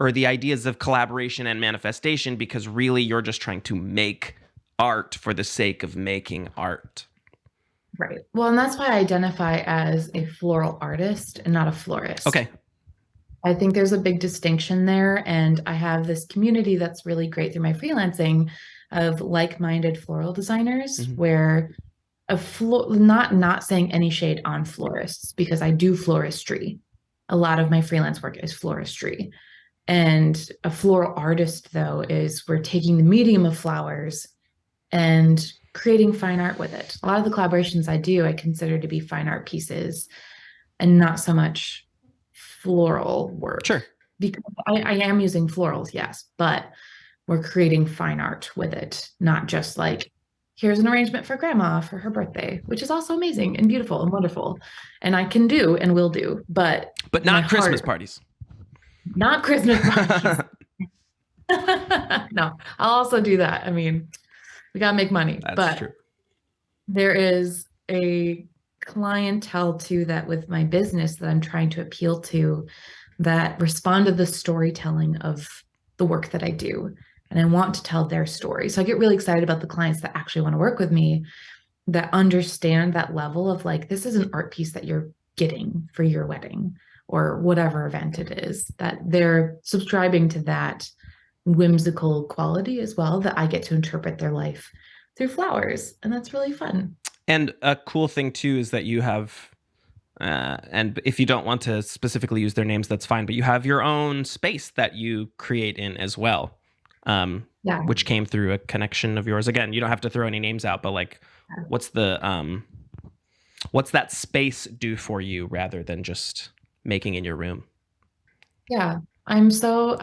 or the ideas of collaboration and manifestation because really you're just trying to make art for the sake of making art. Right. Well, and that's why I identify as a floral artist and not a florist. Okay. I think there's a big distinction there. And I have this community that's really great through my freelancing of like-minded floral designers where not saying any shade on florists because I do floristry. A lot of my freelance work is floristry. And a floral artist, though, is we're taking the medium of flowers and creating fine art with it. A lot of the collaborations I do, I consider to be fine art pieces and not so much floral work. Sure. Because I am using florals, yes, but we're creating fine art with it, not just like, here's an arrangement for grandma for her birthday, which is also amazing and beautiful and wonderful. And I can do and will do, but not Christmas parties. Not Christmas parties. No, I'll also do that. I mean, we got to make money. That's true. There is a clientele too that with my business that I'm trying to appeal to that respond to the storytelling of the work that I do. And I want to tell their story. So I get really excited about the clients that actually want to work with me that understand that level of like, this is an art piece that you're getting for your wedding or whatever event it is, that they're subscribing to that whimsical quality as well, that I get to interpret their life through flowers. And that's really fun. And a cool thing too is that you have, and if you don't want to specifically use their names, that's fine, but you have your own space that you create in as well, which came through a connection of yours. Again, you don't have to throw any names out, but like, what's that space do for you rather than just making in your room? Yeah, I'm so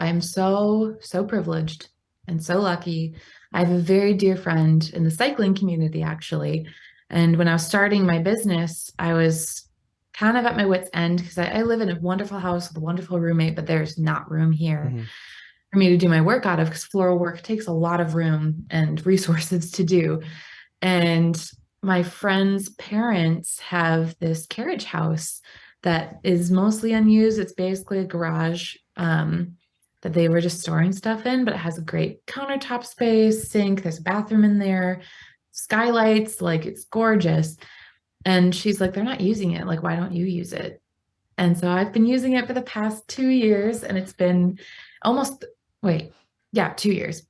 privileged and so lucky. I have a very dear friend in the cycling community, actually. And when I was starting my business, I was kind of at my wit's end because I live in a wonderful house with a wonderful roommate, but there's not room here for me to do my work out of because floral work takes a lot of room and resources to do. And my friend's parents have this carriage house that is mostly unused. It's basically a garage that they were just storing stuff in, but it has a great countertop space, sink, there's a bathroom in there, skylights, like it's gorgeous. And she's like, they're not using it. Like, why don't you use it? And so I've been using it for the past 2 years and it's been 2 years.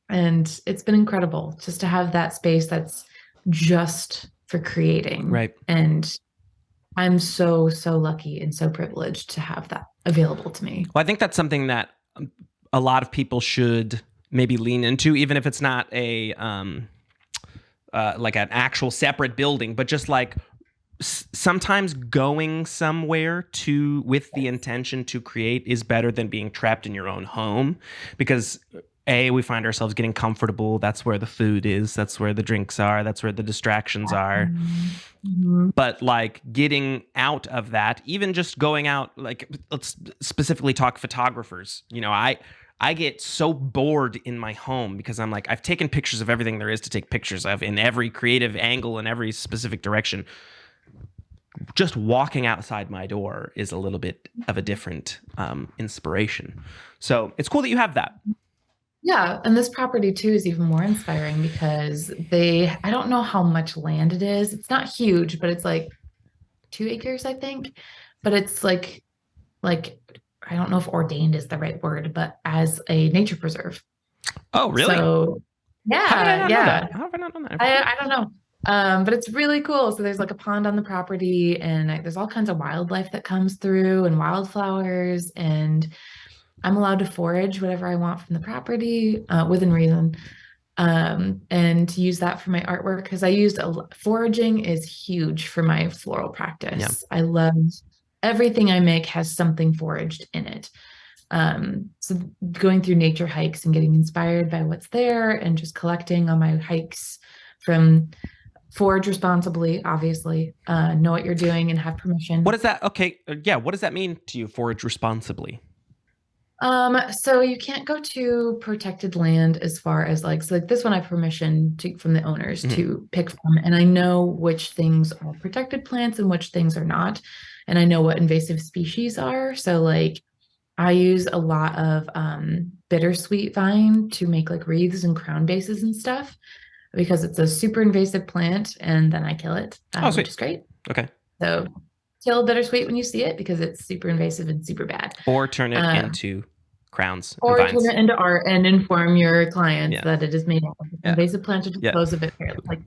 And it's been incredible just to have that space that's just for creating. Right. And I'm so, so lucky and so privileged to have that available to me. Well, I think that's something that a lot of people should maybe lean into, even if it's not a like an actual separate building, but just like sometimes going somewhere to with the intention to create is better than being trapped in your own home, because we find ourselves getting comfortable. That's where the food is, that's where the drinks are, that's where the distractions are. Mm-hmm. But like getting out of that, even just going out, like let's specifically talk photographers. I get so bored in my home because I'm like, I've taken pictures of everything there is to take pictures of in every creative angle in every specific direction. Just walking outside my door is a little bit of a different inspiration. So it's cool that you have that. Yeah, and this property too is even more inspiring because I don't know how much land it is. It's not huge, but it's like 2 acres, I think. But it's like I don't know if ordained is the right word, but as a nature preserve. Oh, really? So How did I yeah, not know yeah. that? How have I not known that? I don't know. But it's really cool. So there's like a pond on the property, and there's all kinds of wildlife that comes through and wildflowers, and I'm allowed to forage whatever I want from the property within reason, and to use that for my artwork because foraging is huge for my floral practice. I love everything I make has something foraged in it. So going through nature hikes and getting inspired by what's there and just collecting on my hikes from forage responsibly, obviously, know what you're doing and have permission. What is that? Okay. Yeah. What does that mean to you, forage responsibly? So you can't go to protected land as far as so like this one I have permission from the owners to pick from, and I know which things are protected plants and which things are not, and I know what invasive species are. So like I use a lot of bittersweet vine to make like wreaths and crown bases and stuff because it's a super invasive plant, and then I kill it, which is great. Okay. So kill bittersweet when you see it because it's super invasive and super bad. Or turn it into crowns or and vines. turn it into art and inform your clients that it is made of invasive plant to dispose of it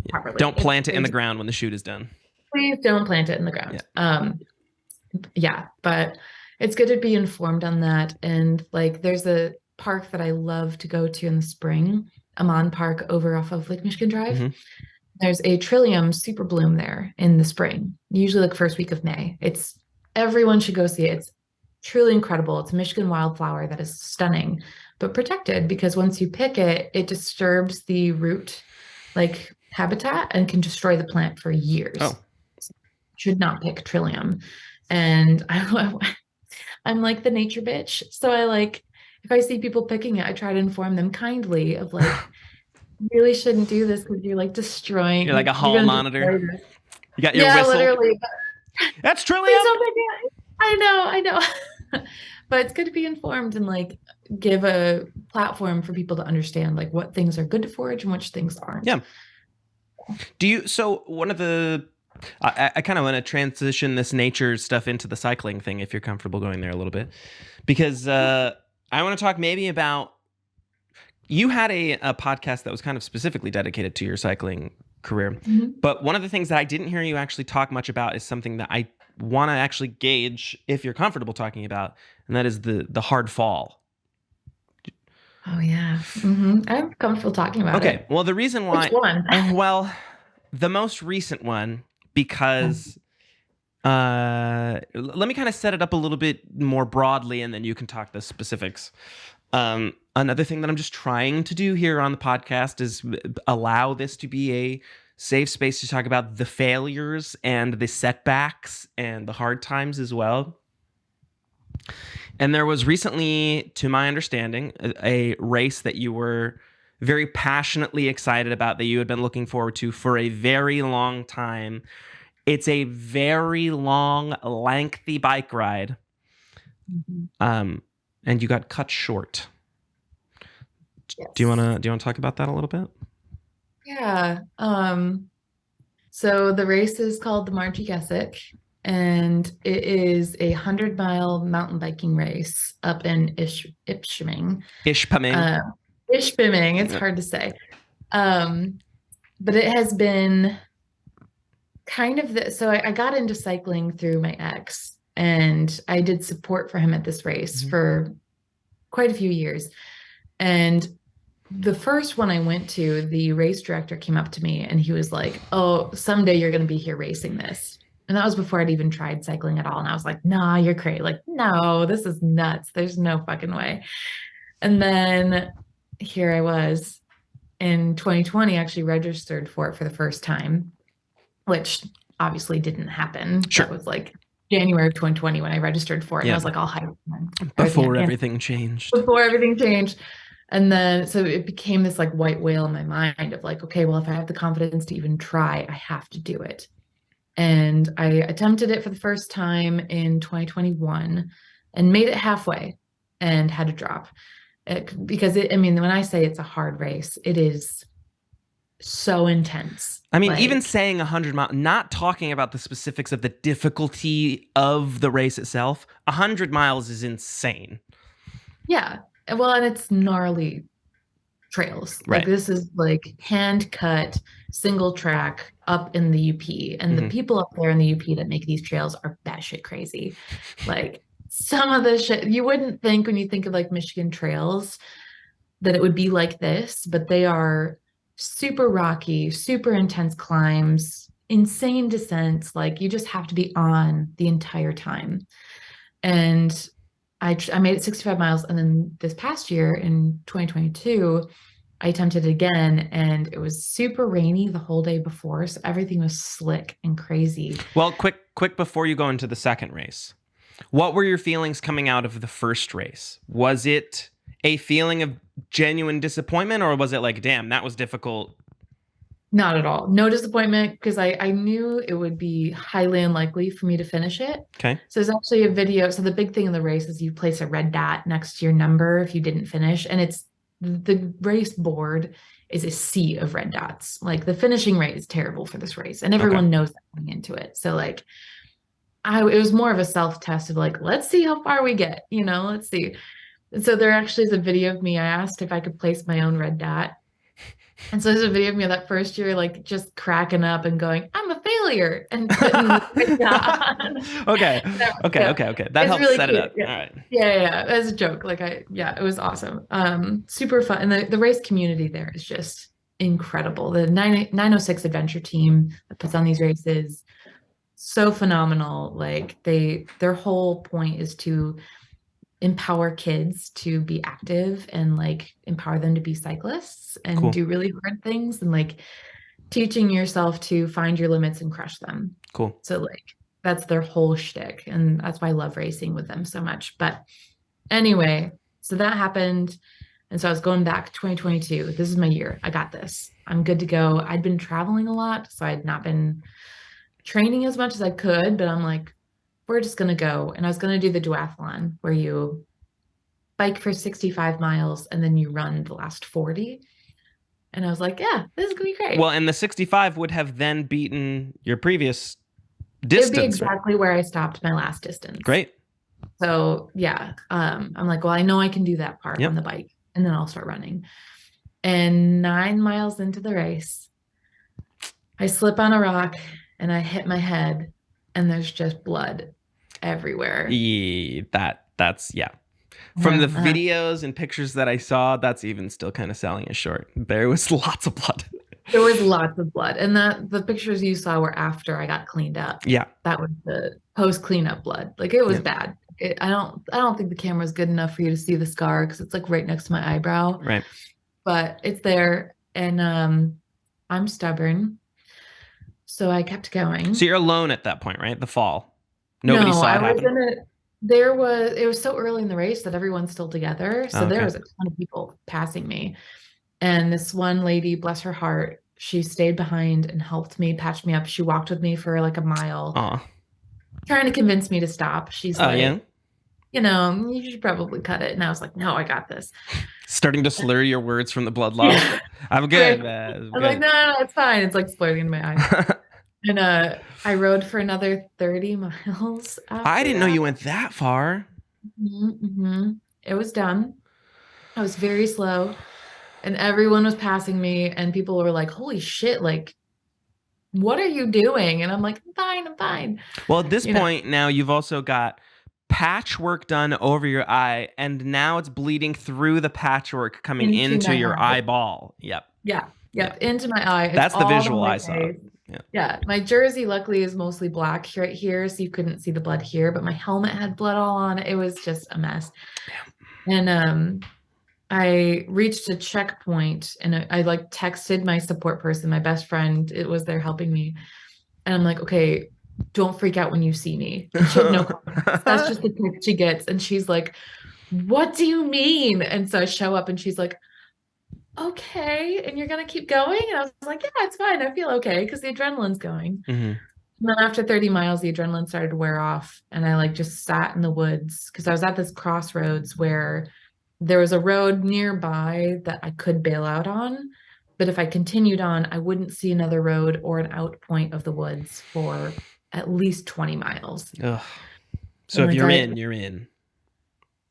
properly. Don't plant it in the ground when the shoot is done. Please don't plant it in the ground. But it's good to be informed on that. And like there's a park that I love to go to in the spring, Amon Park over off of Lake Michigan Drive. There's a trillium super bloom there in the spring, usually like first week of May. Everyone should go see it. It's truly incredible. It's a Michigan wildflower that is stunning, but protected because once you pick it, it disturbs the root habitat and can destroy the plant for years. So should not pick trillium. And I'm like the nature bitch. So if I see people picking it, I try to inform them kindly of you really shouldn't do this because you're destroying. You're like a hall monitor. You got your whistle. Literally. That's trillium. I know. But it's good to be informed and give a platform for people to understand what things are good to forage and which things aren't. Yeah. So one of the, I kind of want to transition this nature stuff into the cycling thing if you're comfortable going there a little bit, because I want to talk maybe about, you had a podcast that was kind of specifically dedicated to your cycling career. But one of the things that I didn't hear you actually talk much about is something that I want to actually gauge if you're comfortable talking about, and that is the hard fall. Oh yeah. I'm comfortable talking about it. Okay. Well, the reason why, which one? Well, the most recent one, because let me kind of set it up a little bit more broadly, and then you can talk the specifics. Another thing that I'm just trying to do here on the podcast is allow this to be a safe space to talk about the failures and the setbacks and the hard times as well. And there was recently, to my understanding, a race that you were very passionately excited about, that you had been looking forward to for a very long time. It's a very long, lengthy bike ride. And you got cut short. Yes. Do you want to talk about that a little bit? Yeah. So the race is called the Margie Gessick, and it is a 100-mile mountain biking race up in Ishpeming. Ishpeming. It's hard to say. But it has been kind of so I got into cycling through my ex, and I did support for him at this race Mhm. for quite a few years. And the first one I went to, the race director came up to me and he was like, "Oh, someday you're going to be here racing this." And that was before I'd even tried cycling at all. And I was like, "Nah, you're crazy. Like, no, this is nuts. There's no fucking way." And then here I was in 2020, actually registered for it for the first time, which obviously didn't happen. Sure. That was like January of 2020 when I registered for it. And I Yeah. was like, I'll hide Before everything changed. before everything changed. And then so it became this like white whale in my mind of like, okay, well, if I have the confidence to even try, I have to do it. And I attempted it for the first time in 2021 and made it halfway and had to drop because I mean, when I say it's a hard race, it is so intense. I mean, Like, even saying 100 miles, not talking about the specifics of the difficulty of the race itself, 100 miles is insane. yeah. Well, and it's gnarly trails. Like Right. this is like hand cut, single track up in the UP. And the people up there in the UP that make these trails are batshit crazy. Like some of the shit you wouldn't think when you think of like Michigan trails that it would be like this, but they are super rocky, super intense climbs, insane descents. Like you just have to be on the entire time. And I made it 65 miles. And then this past year in 2022, I attempted it again and it was super rainy the whole day before. So everything was slick and crazy. Well, quick before you go into the second race, what were your feelings coming out of the first race? Was it a feeling of genuine disappointment, or was it like, damn, that was difficult? Not at all. No disappointment because I knew it would be highly unlikely for me to finish it. Okay. So there's actually a video. So the big thing in the race is you place a red dot next to your number if you didn't finish. And it's the race board is a sea of red dots. Like the finishing rate is terrible for this race. And everyone knows that going into it. So like it was more of a self-test of like, let's see how far we get, let's see. And so there actually is a video of me. I asked if I could place my own red dot. And so there's a video of me that first year, like just cracking up and going, "I'm a failure," and putting the red dot on. Okay. That helps really set cute. it up. Yeah. All right. Yeah. As a joke. It was awesome. Super fun. And the race community there is just incredible. The 906 adventure team that puts on these races, so phenomenal. Like their whole point is to empower kids to be active and like empower them to be cyclists and do really hard things and like teaching yourself to find your limits and crush them. Cool. So like that's their whole shtick. And that's why I love racing with them so much. But anyway, so that happened. And so I was going back 2022. This is my year. I got this. I'm good to go. I'd been traveling a lot, so I'd not been training as much as I could, but I'm like, we're just going to go. And I was going to do the duathlon where you bike for 65 miles and then you run the last 40. And I was like, yeah, this is going to be great. Well, and the 65 would have then beaten your previous distance. It'd be exactly where I stopped my last distance. Great. So yeah, I'm like, well, I know I can do that part on the bike and then I'll start running. And 9 miles into the race, I slip on a rock and I hit my head and there's just blood everywhere. That's From the videos and pictures that I saw, that's even still kind of selling it short. There was lots of blood. There was lots of blood. And the pictures you saw were after I got cleaned up. Yeah. That was the post cleanup blood. Like it was bad. I don't think the camera's good enough for you to see the scar because it's like right next to my eyebrow. Right. But it's there. And I'm stubborn. So I kept going. So you're alone at that point, right? The fall. Nobody saw it happen. It was so early in the race that everyone's still together. So there was a ton of people passing me. And this one lady, bless her heart, she stayed behind and helped me, patched me up. She walked with me for like a mile, trying to convince me to stop. She's you should probably cut it. And I was like, no, I got this. Starting to slur your words from the blood loss. I'm good. I was like, no, it's fine. It's like splurting in my eyes. And I rode for another 30 miles. I didn't know you went that far. Mm-hmm. It was done. I was very slow and everyone was passing me and people were like, holy shit, like what are you doing? And I'm like, I'm fine, I'm fine. Well, at this You know, point now you've also got patchwork done over your eye, and now it's bleeding through the patchwork coming into into my your eye. eyeball. Yep. Yeah. Yeah. Yep. Into my eye. It's That's the all down visual my I saw. face. Yeah. Yeah. My jersey, luckily, is mostly black right here. So you couldn't see the blood here, but my helmet had blood all on it. It was just a mess. And I reached a checkpoint and I like texted my support person, my best friend. It was there helping me. And I'm like, okay, don't freak out when you see me. And she had no context. That's just the text she gets. And she's like, what do you mean? And so I show up and she's like, okay, and you're gonna keep going? And I was like, yeah, it's fine. I feel okay because the adrenaline's going. Mhm. And then after 30 miles, the adrenaline started to wear off. And I like just sat in the woods because I was at this crossroads where there was a road nearby that I could bail out on. But if I continued on, I wouldn't see another road or an out point of the woods for at least 20 miles. Ugh. So I'm if like, you're in, you're in.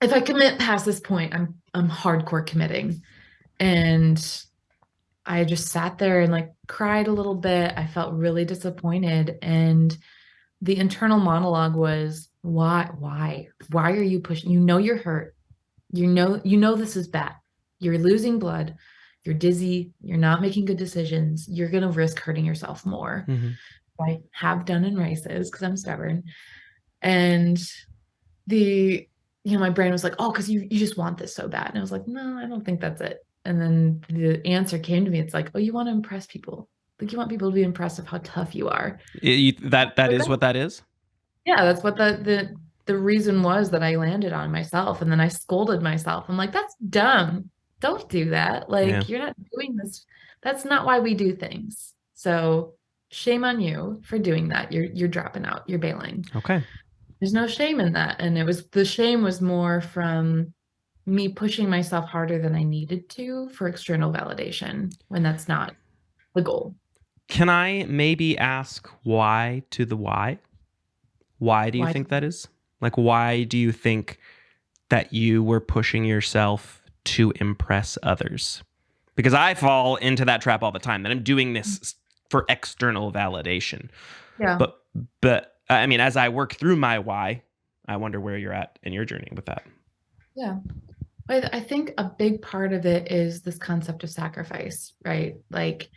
if I commit past this point, I'm hardcore committing. And I just sat there and like cried a little bit. I felt really disappointed. And the internal monologue was, why are you pushing? You know, you're hurt. You know, this is bad. You're losing blood. You're dizzy. You're not making good decisions. You're going to risk hurting yourself more. Mhm. I have done in races because I'm stubborn. And the, my brain was like, oh, because you just want this so bad. And I was like, no, I don't think that's it. And then the answer came to me. It's like, oh, you want to impress people. Like you want people to be impressed of how tough you are. That is what that is. Yeah, that's what the reason was that I landed on myself. And then I scolded myself. I'm like, that's dumb. Don't do that. Yeah. Like you're not doing this. That's not why we do things. So shame on you for doing that. You're dropping out. You're bailing. Okay. There's no shame in that. And the shame was more from me pushing myself harder than I needed to for external validation when that's not the goal. Can I maybe ask why to the why? Why do you Why? think that is? Like, why do you think that you were pushing yourself to impress others? Because I fall into that trap all the time, that I'm doing this for external validation. Yeah. But I mean, as I work through my why, I wonder where you're at in your journey with that. Yeah. I think a big part of it is this concept of sacrifice, right? Like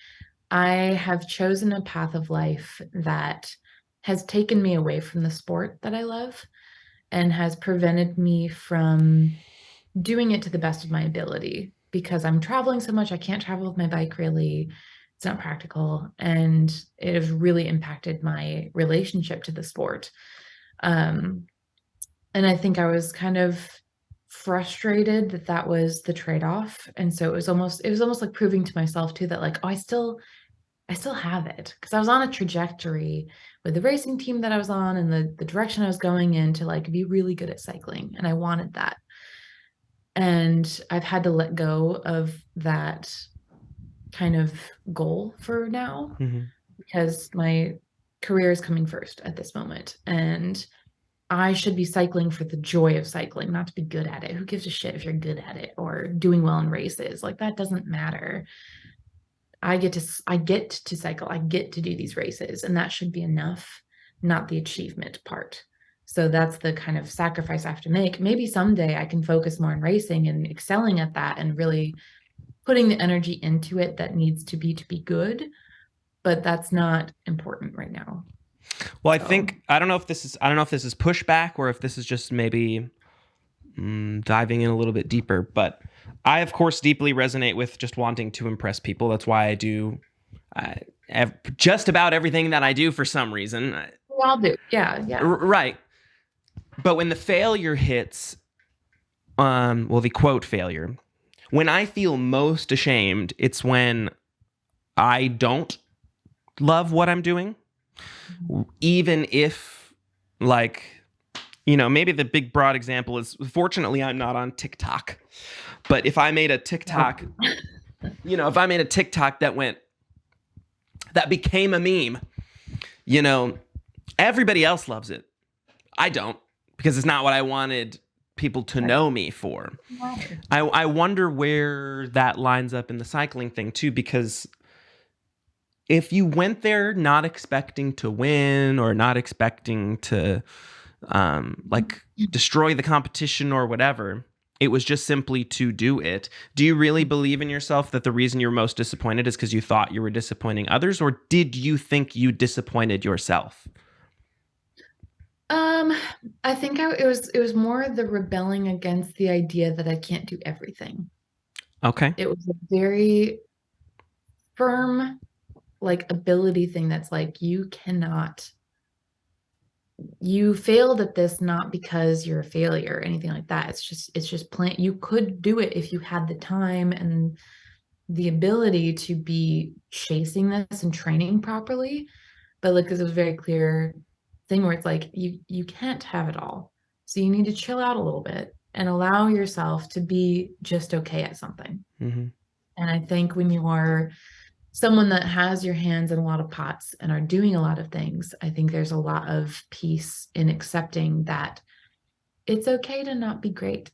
I have chosen a path of life that has taken me away from the sport that I love and has prevented me from doing it to the best of my ability because I'm traveling so much. I can't travel with my bike really. It's not practical. And it has really impacted my relationship to the sport. And I think I was kind of frustrated that that was the trade-off. And so it was almost like proving to myself too that like, oh, I still have it because I was on a trajectory with the racing team that I was on and the direction I was going in to like be really good at cycling. And I wanted that. And I've had to let go of that kind of goal for now because my career is coming first at this moment. And I should be cycling for the joy of cycling, not to be good at it. Who gives a shit if you're good at it or doing well in races? Like that doesn't matter. I get to cycle. I get to do these races, and that should be enough, not the achievement part. So that's the kind of sacrifice I have to make. Maybe someday I can focus more on racing and excelling at that and really putting the energy into it that needs to be good, but that's not important right now. Well, I don't know if this is pushback or if this is just maybe diving in a little bit deeper, but I of course deeply resonate with just wanting to impress people. That's why I do just about everything that I do for some reason. We all do. Yeah. Right. But when the failure hits, the quote failure, when I feel most ashamed, it's when I don't love what I'm doing, even if, like, maybe the big broad example is, fortunately, I'm not on TikTok. But if I made a TikTok, that became a meme, everybody else loves it. I don't, because it's not what I wanted people to know me for. I wonder where that lines up in the cycling thing too, because if you went there not expecting to win or not expecting to like destroy the competition or whatever, it was just simply to do it. Do you really believe in yourself that the reason you're most disappointed is because you thought you were disappointing others, or did you think you disappointed yourself? Um, I think it was more the rebelling against the idea that I can't do everything. Okay. It was a very firm like ability thing that's like you failed at this not because you're a failure or anything like that. It's just plain you could do it if you had the time and the ability to be chasing this and training properly. But like, because it was a very clear thing where it's like you can't have it all. So you need to chill out a little bit and allow yourself to be just okay at something. Mm-hmm. And I think when you are someone that has your hands in a lot of pots and are doing a lot of things, I think there's a lot of peace in accepting that it's okay to not be great.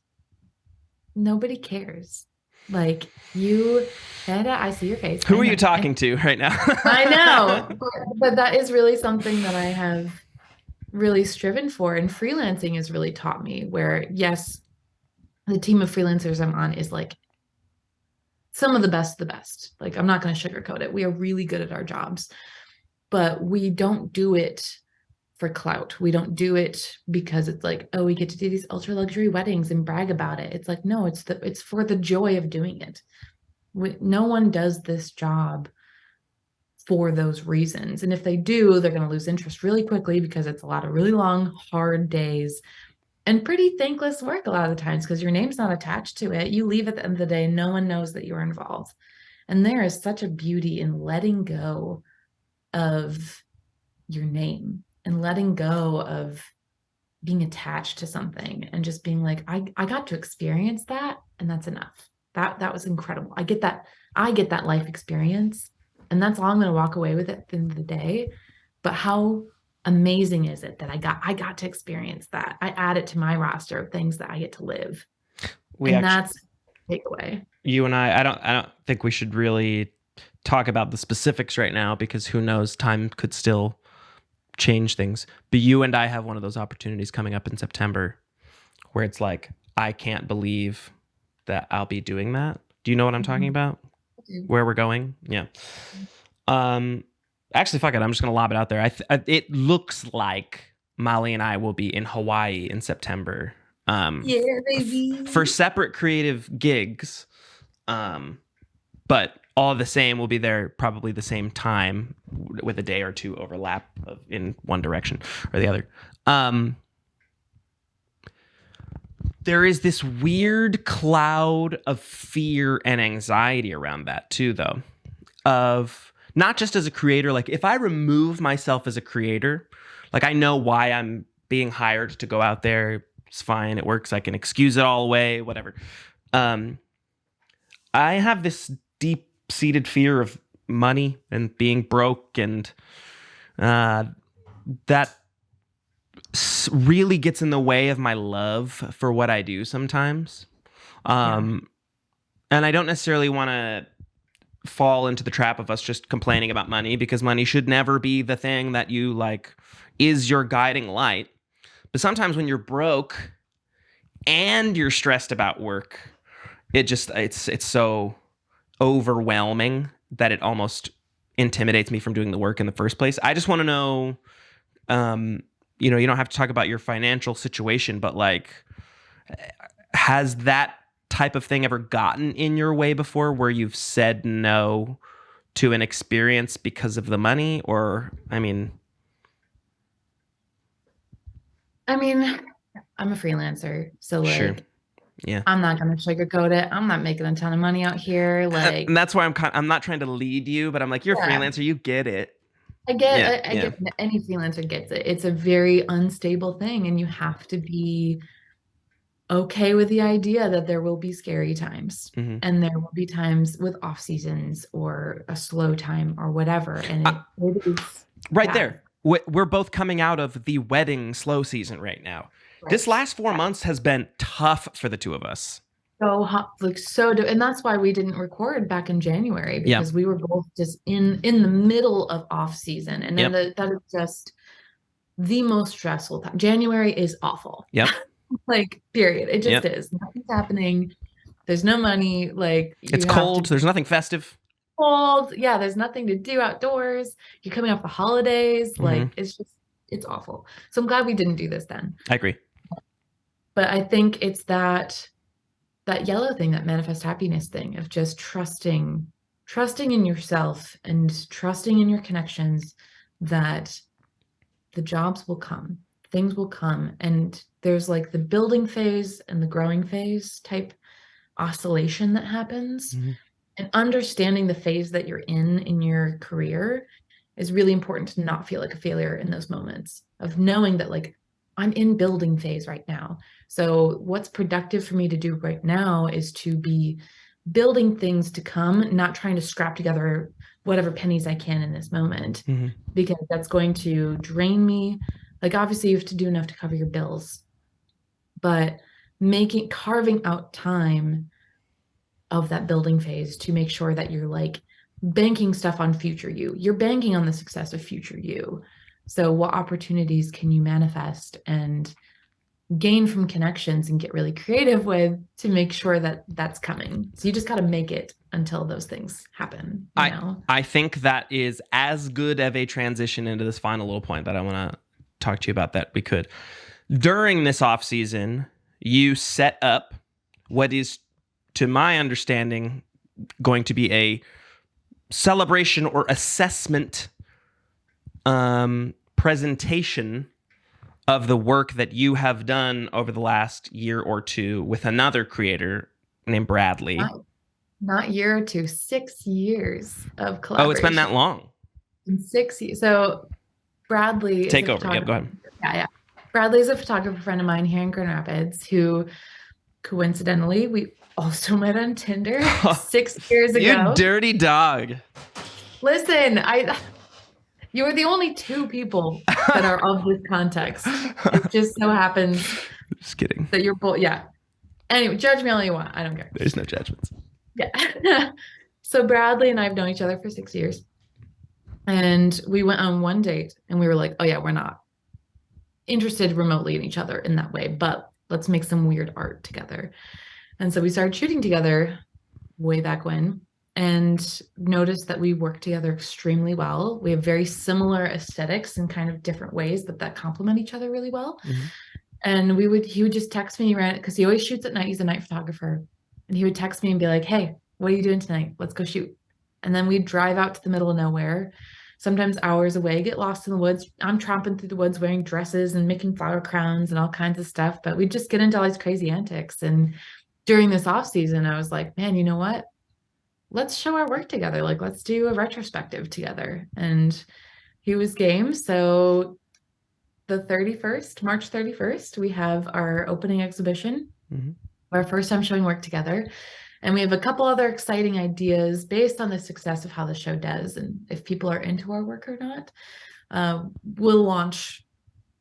Nobody cares. Like you, and I see your face. Who are you talking to right now? I know, but that is really something that I have really striven for. And freelancing has really taught me where, yes, the team of freelancers I'm on is like some of the best. Like, I'm not going to sugarcoat it. We are really good at our jobs, but we don't do it for clout. We don't do it because it's like, oh, we get to do these ultra luxury weddings and brag about it. It's like, no, it's for the joy of doing it. No one does this job for those reasons. And if they do, they're going to lose interest really quickly because it's a lot of really long, hard days and pretty thankless work a lot of the times because your name's not attached to it. You leave at the end of the day, no one knows that you're involved. And there is such a beauty in letting go of your name and letting go of being attached to something and just being like, I got to experience that, and that's enough. That was incredible. I get that life experience, and that's all I'm going to walk away with at the end of the day. But how amazing is it that I got to experience that? I add it to my roster of things that I get to live. That's takeaway. You and I don't think we should really talk about the specifics right now because who knows, time could still change things. But you and I have one of those opportunities coming up in September where it's like, I can't believe that I'll be doing that. Do you know what I'm talking about? Where we're going? Yeah. Actually, fuck it. I'm just going to lob it out there. It looks like Molly and I will be in Hawaii in September. Yeah, baby. For separate creative gigs. But all the same, we'll be there probably the same time with a day or two overlap in one direction or the other. There is this weird cloud of fear and anxiety around that too, though, of not just as a creator. Like if I remove myself as a creator, like I know why I'm being hired to go out there. It's fine. It works. I can excuse it all away, whatever. I have this deep-seated fear of money and being broke, and that really gets in the way of my love for what I do sometimes. And I don't necessarily want to fall into the trap of us just complaining about money, because money should never be the thing that you like is your guiding light. But sometimes when you're broke and you're stressed about work, it's so overwhelming that it almost intimidates me from doing the work in the first place. I just want to know, you don't have to talk about your financial situation, but like, has that type of thing ever gotten in your way before where you've said no to an experience because of the money? Or, I mean, I'm a freelancer, so like, sure. Yeah. I'm not going to sugarcoat it. I'm not making a ton of money out here. Like, and that's why I'm not trying to lead you, but I'm like, you're a freelancer, you get it. I get any freelancer gets it. It's a very unstable thing, and you have to be okay with the idea that there will be scary times, and there will be times with off seasons or a slow time or whatever. And it is right there. We're both coming out of the wedding slow season right now. Right. This last 4 months has been tough for the two of us. so hot, like and that's why we didn't record back in January, Yep. because we were both just in the middle of off season, and then Yep. that is just the most stressful time. January is awful. Yep. Like, period. It just Yep. is. Nothing's happening. There's no money. Like, It's you have to cold. be There's nothing festive. cold. Yeah, there's nothing to do outdoors. You're coming off the holidays. Mm-hmm. Like, it's awful. So I'm glad we didn't do this then. I agree. But I think it's that yellow thing, that manifest happiness thing of just trusting in yourself and trusting in your connections, that the jobs will come, things will come. And there's like the building phase and the growing phase type oscillation that happens. Mm-hmm. And understanding the phase that you're in your career is really important, to not feel like a failure in those moments, of knowing that, like, I'm in building phase right now. So what's productive for me to do right now is to be building things to come, not trying to scrap together whatever pennies I can in this moment, Mm-hmm. because that's going to drain me. Like, obviously you have to do enough to cover your bills, but carving out time of that building phase to make sure that you're like banking stuff on future you. You're banking on the success of future you. So what opportunities can you manifest and gain from connections and get really creative with, to make sure that that's coming? So you just got to make it until those things happen. I think that is as good of a transition into this final little point that I want to talk to you about that we could. During this off season, you set up what is, to my understanding, going to be a celebration or assessment presentation of the work that you have done over the last year or two with another creator named Bradley. Not year or two, 6 years of collaboration. Oh, it's been that long. In 6 years. So Bradley is Take over. Yep, go ahead. Yeah. Bradley is a photographer friend of mine here in Grand Rapids, who coincidentally we also met on Tinder 6 years ago. You dirty dog. Listen, you are the only two people that are of this context. It just so happens. Just kidding. That you're both. Yeah. Anyway, judge me all you want. I don't care. There's no judgments. Yeah. So Bradley and I have known each other for 6 years. And we went on one date and we were like, oh yeah, we're not interested remotely in each other in that way, but let's make some weird art together. And so we started shooting together way back when, and noticed that we work together extremely well. We have very similar aesthetics in kind of different ways that complement each other really well. Mm-hmm. And he would just text me around, because he always shoots at night. He's a night photographer. And he would text me and be like, hey, what are you doing tonight? Let's go shoot. And then we'd drive out to the middle of nowhere, sometimes hours away, get lost in the woods. I'm tromping through the woods wearing dresses and making flower crowns and all kinds of stuff. But we'd just get into all these crazy antics. And during this off season, I was like, man, you know what? Let's show our work together. Like, let's do a retrospective together. And he was game. So the 31st, March 31st, we have our opening exhibition, our first time showing work together. And we have a couple other exciting ideas based on the success of how the show does, and if people are into our work or not. We'll launch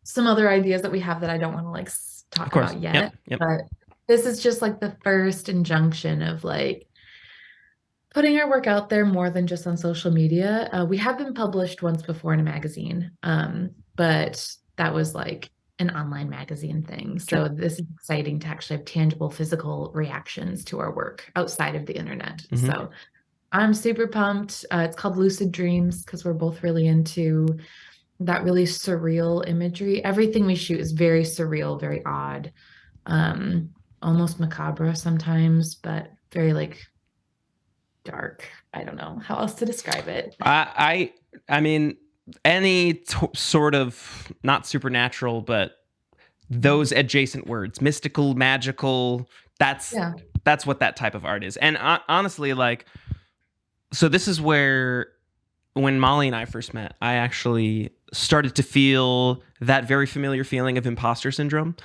some other ideas that we have that I don't want to like talk about yet. Yep. But this is just like the first injunction of like putting our work out there more than just on social media. We have been published once before in a magazine, but that was like an online magazine thing. So this is exciting to actually have tangible physical reactions to our work outside of the internet. So I'm super pumped. It's called Lucid Dreams because we're both really into that really surreal imagery. Everything we shoot is very surreal, very odd, almost macabre sometimes, but very like dark. I don't know how else to describe it. I mean, any sort of not supernatural, but those adjacent words, mystical, magical, that's what that type of art is. And honestly, like, so this is where, when Molly and I first met, I actually started to feel that very familiar feeling of imposter syndrome,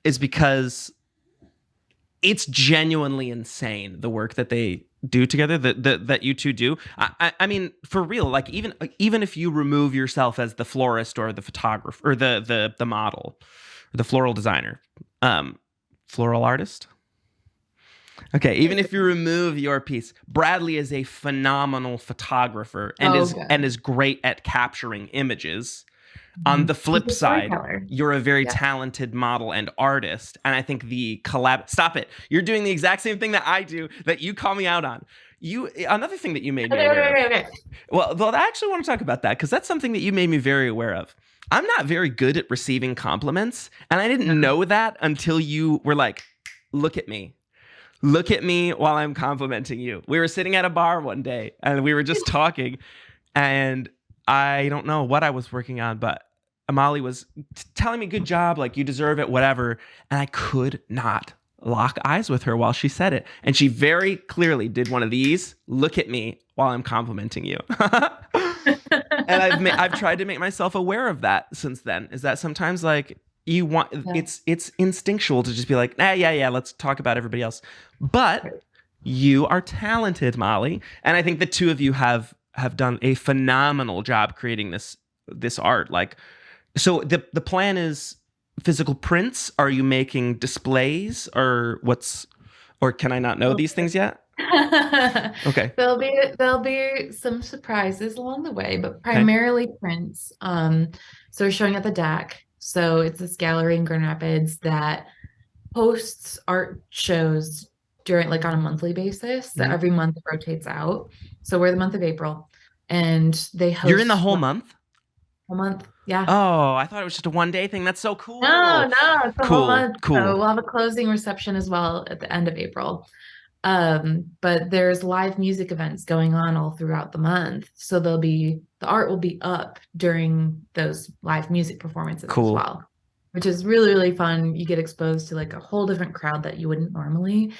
is because it's genuinely insane, the work that they do together, that you two do. I mean, for real, like even if you remove yourself as the florist or the photographer or the model or the floral designer, floral artist. Okay, even if you remove your piece, Bradley is a phenomenal photographer and Okay. is great at capturing images. On the flip He's a side, storyteller. you're a very Yeah. talented model and artist, and I think the collab. Stop it! You're doing the exact same thing that I do that you call me out on. Another thing that you made me aware of. Okay. Well, I actually want to talk about that because that's something that you made me very aware of. I'm not very good at receiving compliments, and I didn't know that until you were like, "Look at me." Look at me while I'm complimenting you. We were sitting at a bar one day and we were just talking, and I don't know what I was working on, but Molly was telling me, good job, like you deserve it, whatever. And I could not lock eyes with her while she said it. And she very clearly did one of these, look at me while I'm complimenting you. And I've tried to make myself aware of that since then, is that sometimes like you want, it's instinctual to just be like, yeah, let's talk about everybody else. But you are talented, Molly. And I think the two of you have done a phenomenal job creating this art. Like, so the plan is physical prints. Are you making displays or can I not know these things yet? Okay. There'll be some surprises along the way, but primarily prints. So we're showing at the DAC. So it's this gallery in Grand Rapids that hosts art shows during like on a monthly basis. So every month it rotates out. So we're the month of April, and they host. You're in the whole month? Whole month, yeah. Oh, I thought it was just a one-day thing. That's so cool. No, it's a whole month. Cool. So we'll have a closing reception as well at the end of April. But there's live music events going on all throughout the month. So the art will be up during those live music performances as well, which is really, really fun. You get exposed to like a whole different crowd that you wouldn't normally.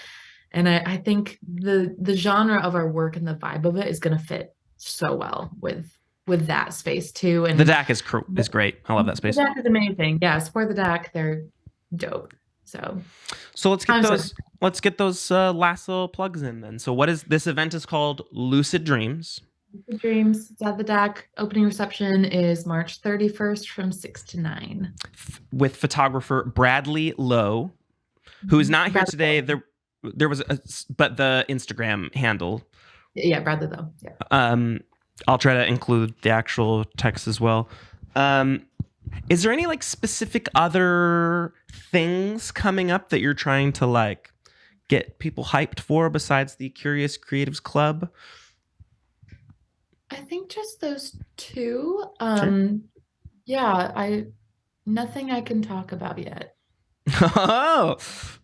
And I think the genre of our work and the vibe of it is going to fit so well with that space too. And the DAC is great. I love that space. The DAC is amazing. Yeah, support the DAC. They're dope. So let's get those last little plugs in then. So this event is called Lucid Dreams. Lucid Dreams. It's at the DAC. Opening reception is March 31st from 6 to 9. With photographer Bradley Lowe, who is not here today. There was but the Instagram handle. Yeah, Bradley Lowe. Yeah. I'll try to include the actual text as well. Is there any like specific other things coming up that you're trying to like get people hyped for besides the Curious Creatives Club? I think just those two. Sure. Yeah, nothing I can talk about yet. Oh,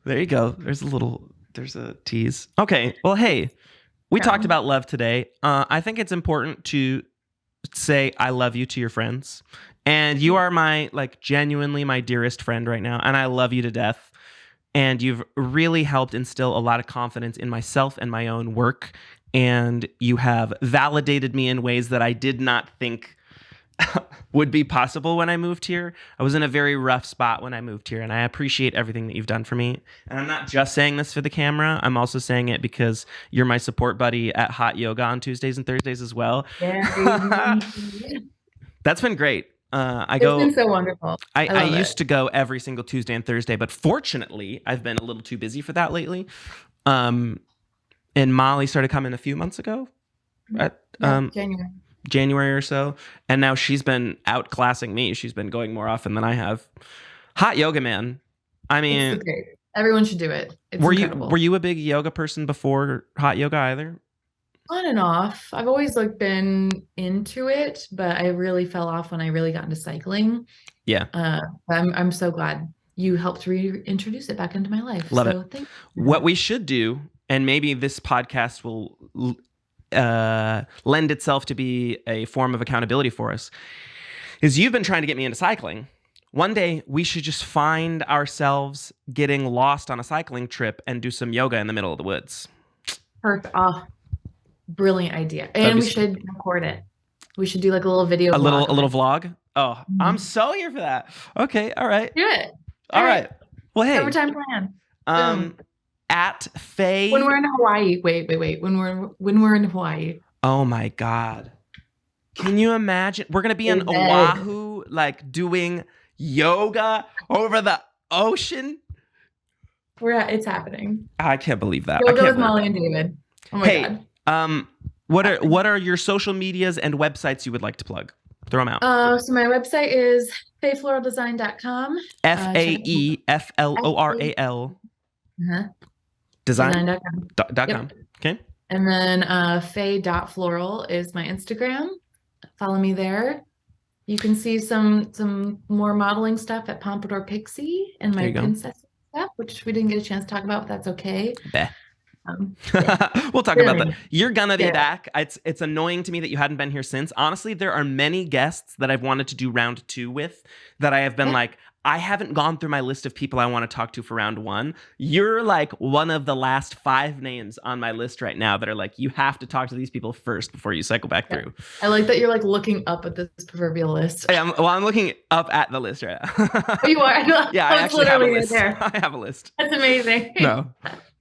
there you go. There's a tease. Okay. Well, hey, we talked about love today. I think it's important to say I love you to your friends. And you are genuinely my dearest friend right now. And I love you to death. And you've really helped instill a lot of confidence in myself and my own work. And you have validated me in ways that I did not think would be possible when I moved here. I was in a very rough spot when I moved here, and I appreciate everything that you've done for me. And I'm not just saying this for the camera. I'm also saying it because you're my support buddy at Hot Yoga on Tuesdays and Thursdays as well. Yeah. That's been great. It's been so wonderful. I used to go every single Tuesday and Thursday, but fortunately, I've been a little too busy for that lately. And Molly started coming a few months ago, at January or so, and now she's been outclassing me. She's been going more often than I have. Hot yoga, man. I mean, it's great. Everyone should do it. It's incredible. Were you a big yoga person before hot yoga either? On and off. I've always been into it, but I really fell off when I really got into cycling. Yeah. I'm so glad you helped reintroduce it back into my life. Love it. Thank you. What we should do, and maybe this podcast will lend itself to be a form of accountability for us, is you've been trying to get me into cycling. One day we should just find ourselves getting lost on a cycling trip and do some yoga in the middle of the woods. Perfect. Oh, brilliant idea. And we should record it. We should do a little video. A little vlog. Oh, I'm so here for that. Okay. All right. Do it. All right. Well, hey. Summertime plan. At Faye. When we're in Hawaii. Wait. When we're in Hawaii. Oh my God. Can you imagine? We're gonna be in Oahu, doing yoga over the ocean. It's happening. I can't believe that. I We'll go can't with believe Molly that. and David. Oh my Hey, God. what are your social medias and websites you would like to plug? Throw them out. So my website is faefloraldesign.com. Check it FAEFLORAL out. Uh-huh. design Design.com. dot Yep. com. Okay. And then fae.floral is my Instagram. Follow me there. You can see some more modeling stuff at Pompadour Pixie and There my you go. princess stuff, which we didn't get a chance to talk about, but that's okay. Bleh. Yeah. We'll talk about that. Really? You're gonna be Yeah. back. It's annoying to me that you hadn't been here since. Honestly, there are many guests that I've wanted to do round 2 with that I have been Yeah. like, I haven't gone through my list of people I want to talk to for round 1. You're like one of the last 5 names on my list right now that are like, you have to talk to these people first before you cycle back through. I like that you're like looking up at this proverbial list. I'm looking up at the list right now. Oh, you are? Yeah, I It's actually have a literally list. there. I have a list. That's amazing. No,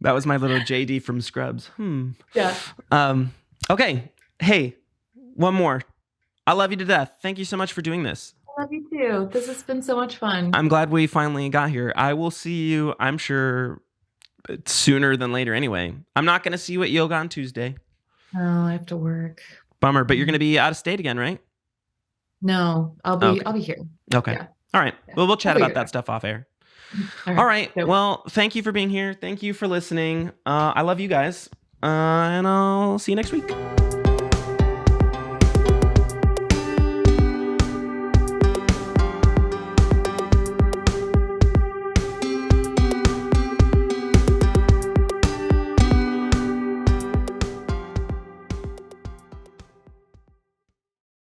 that was my little JD from Scrubs. Yeah. Okay. Hey, one more. I love you to death. Thank you so much for doing this. I love you too. This has been so much fun. I'm glad we finally got here. I will see you, I'm sure, sooner than later anyway. I'm not going to see you at yoga on Tuesday. Oh, I have to work. Bummer, but you're going to be out of state again, right? No, I'll be here. Okay. Yeah. All right. Yeah. Well, we'll chat I'll be about here. that stuff off air. All right. Yep. Well, thank you for being here. Thank you for listening. I love you guys. And I'll see you next week.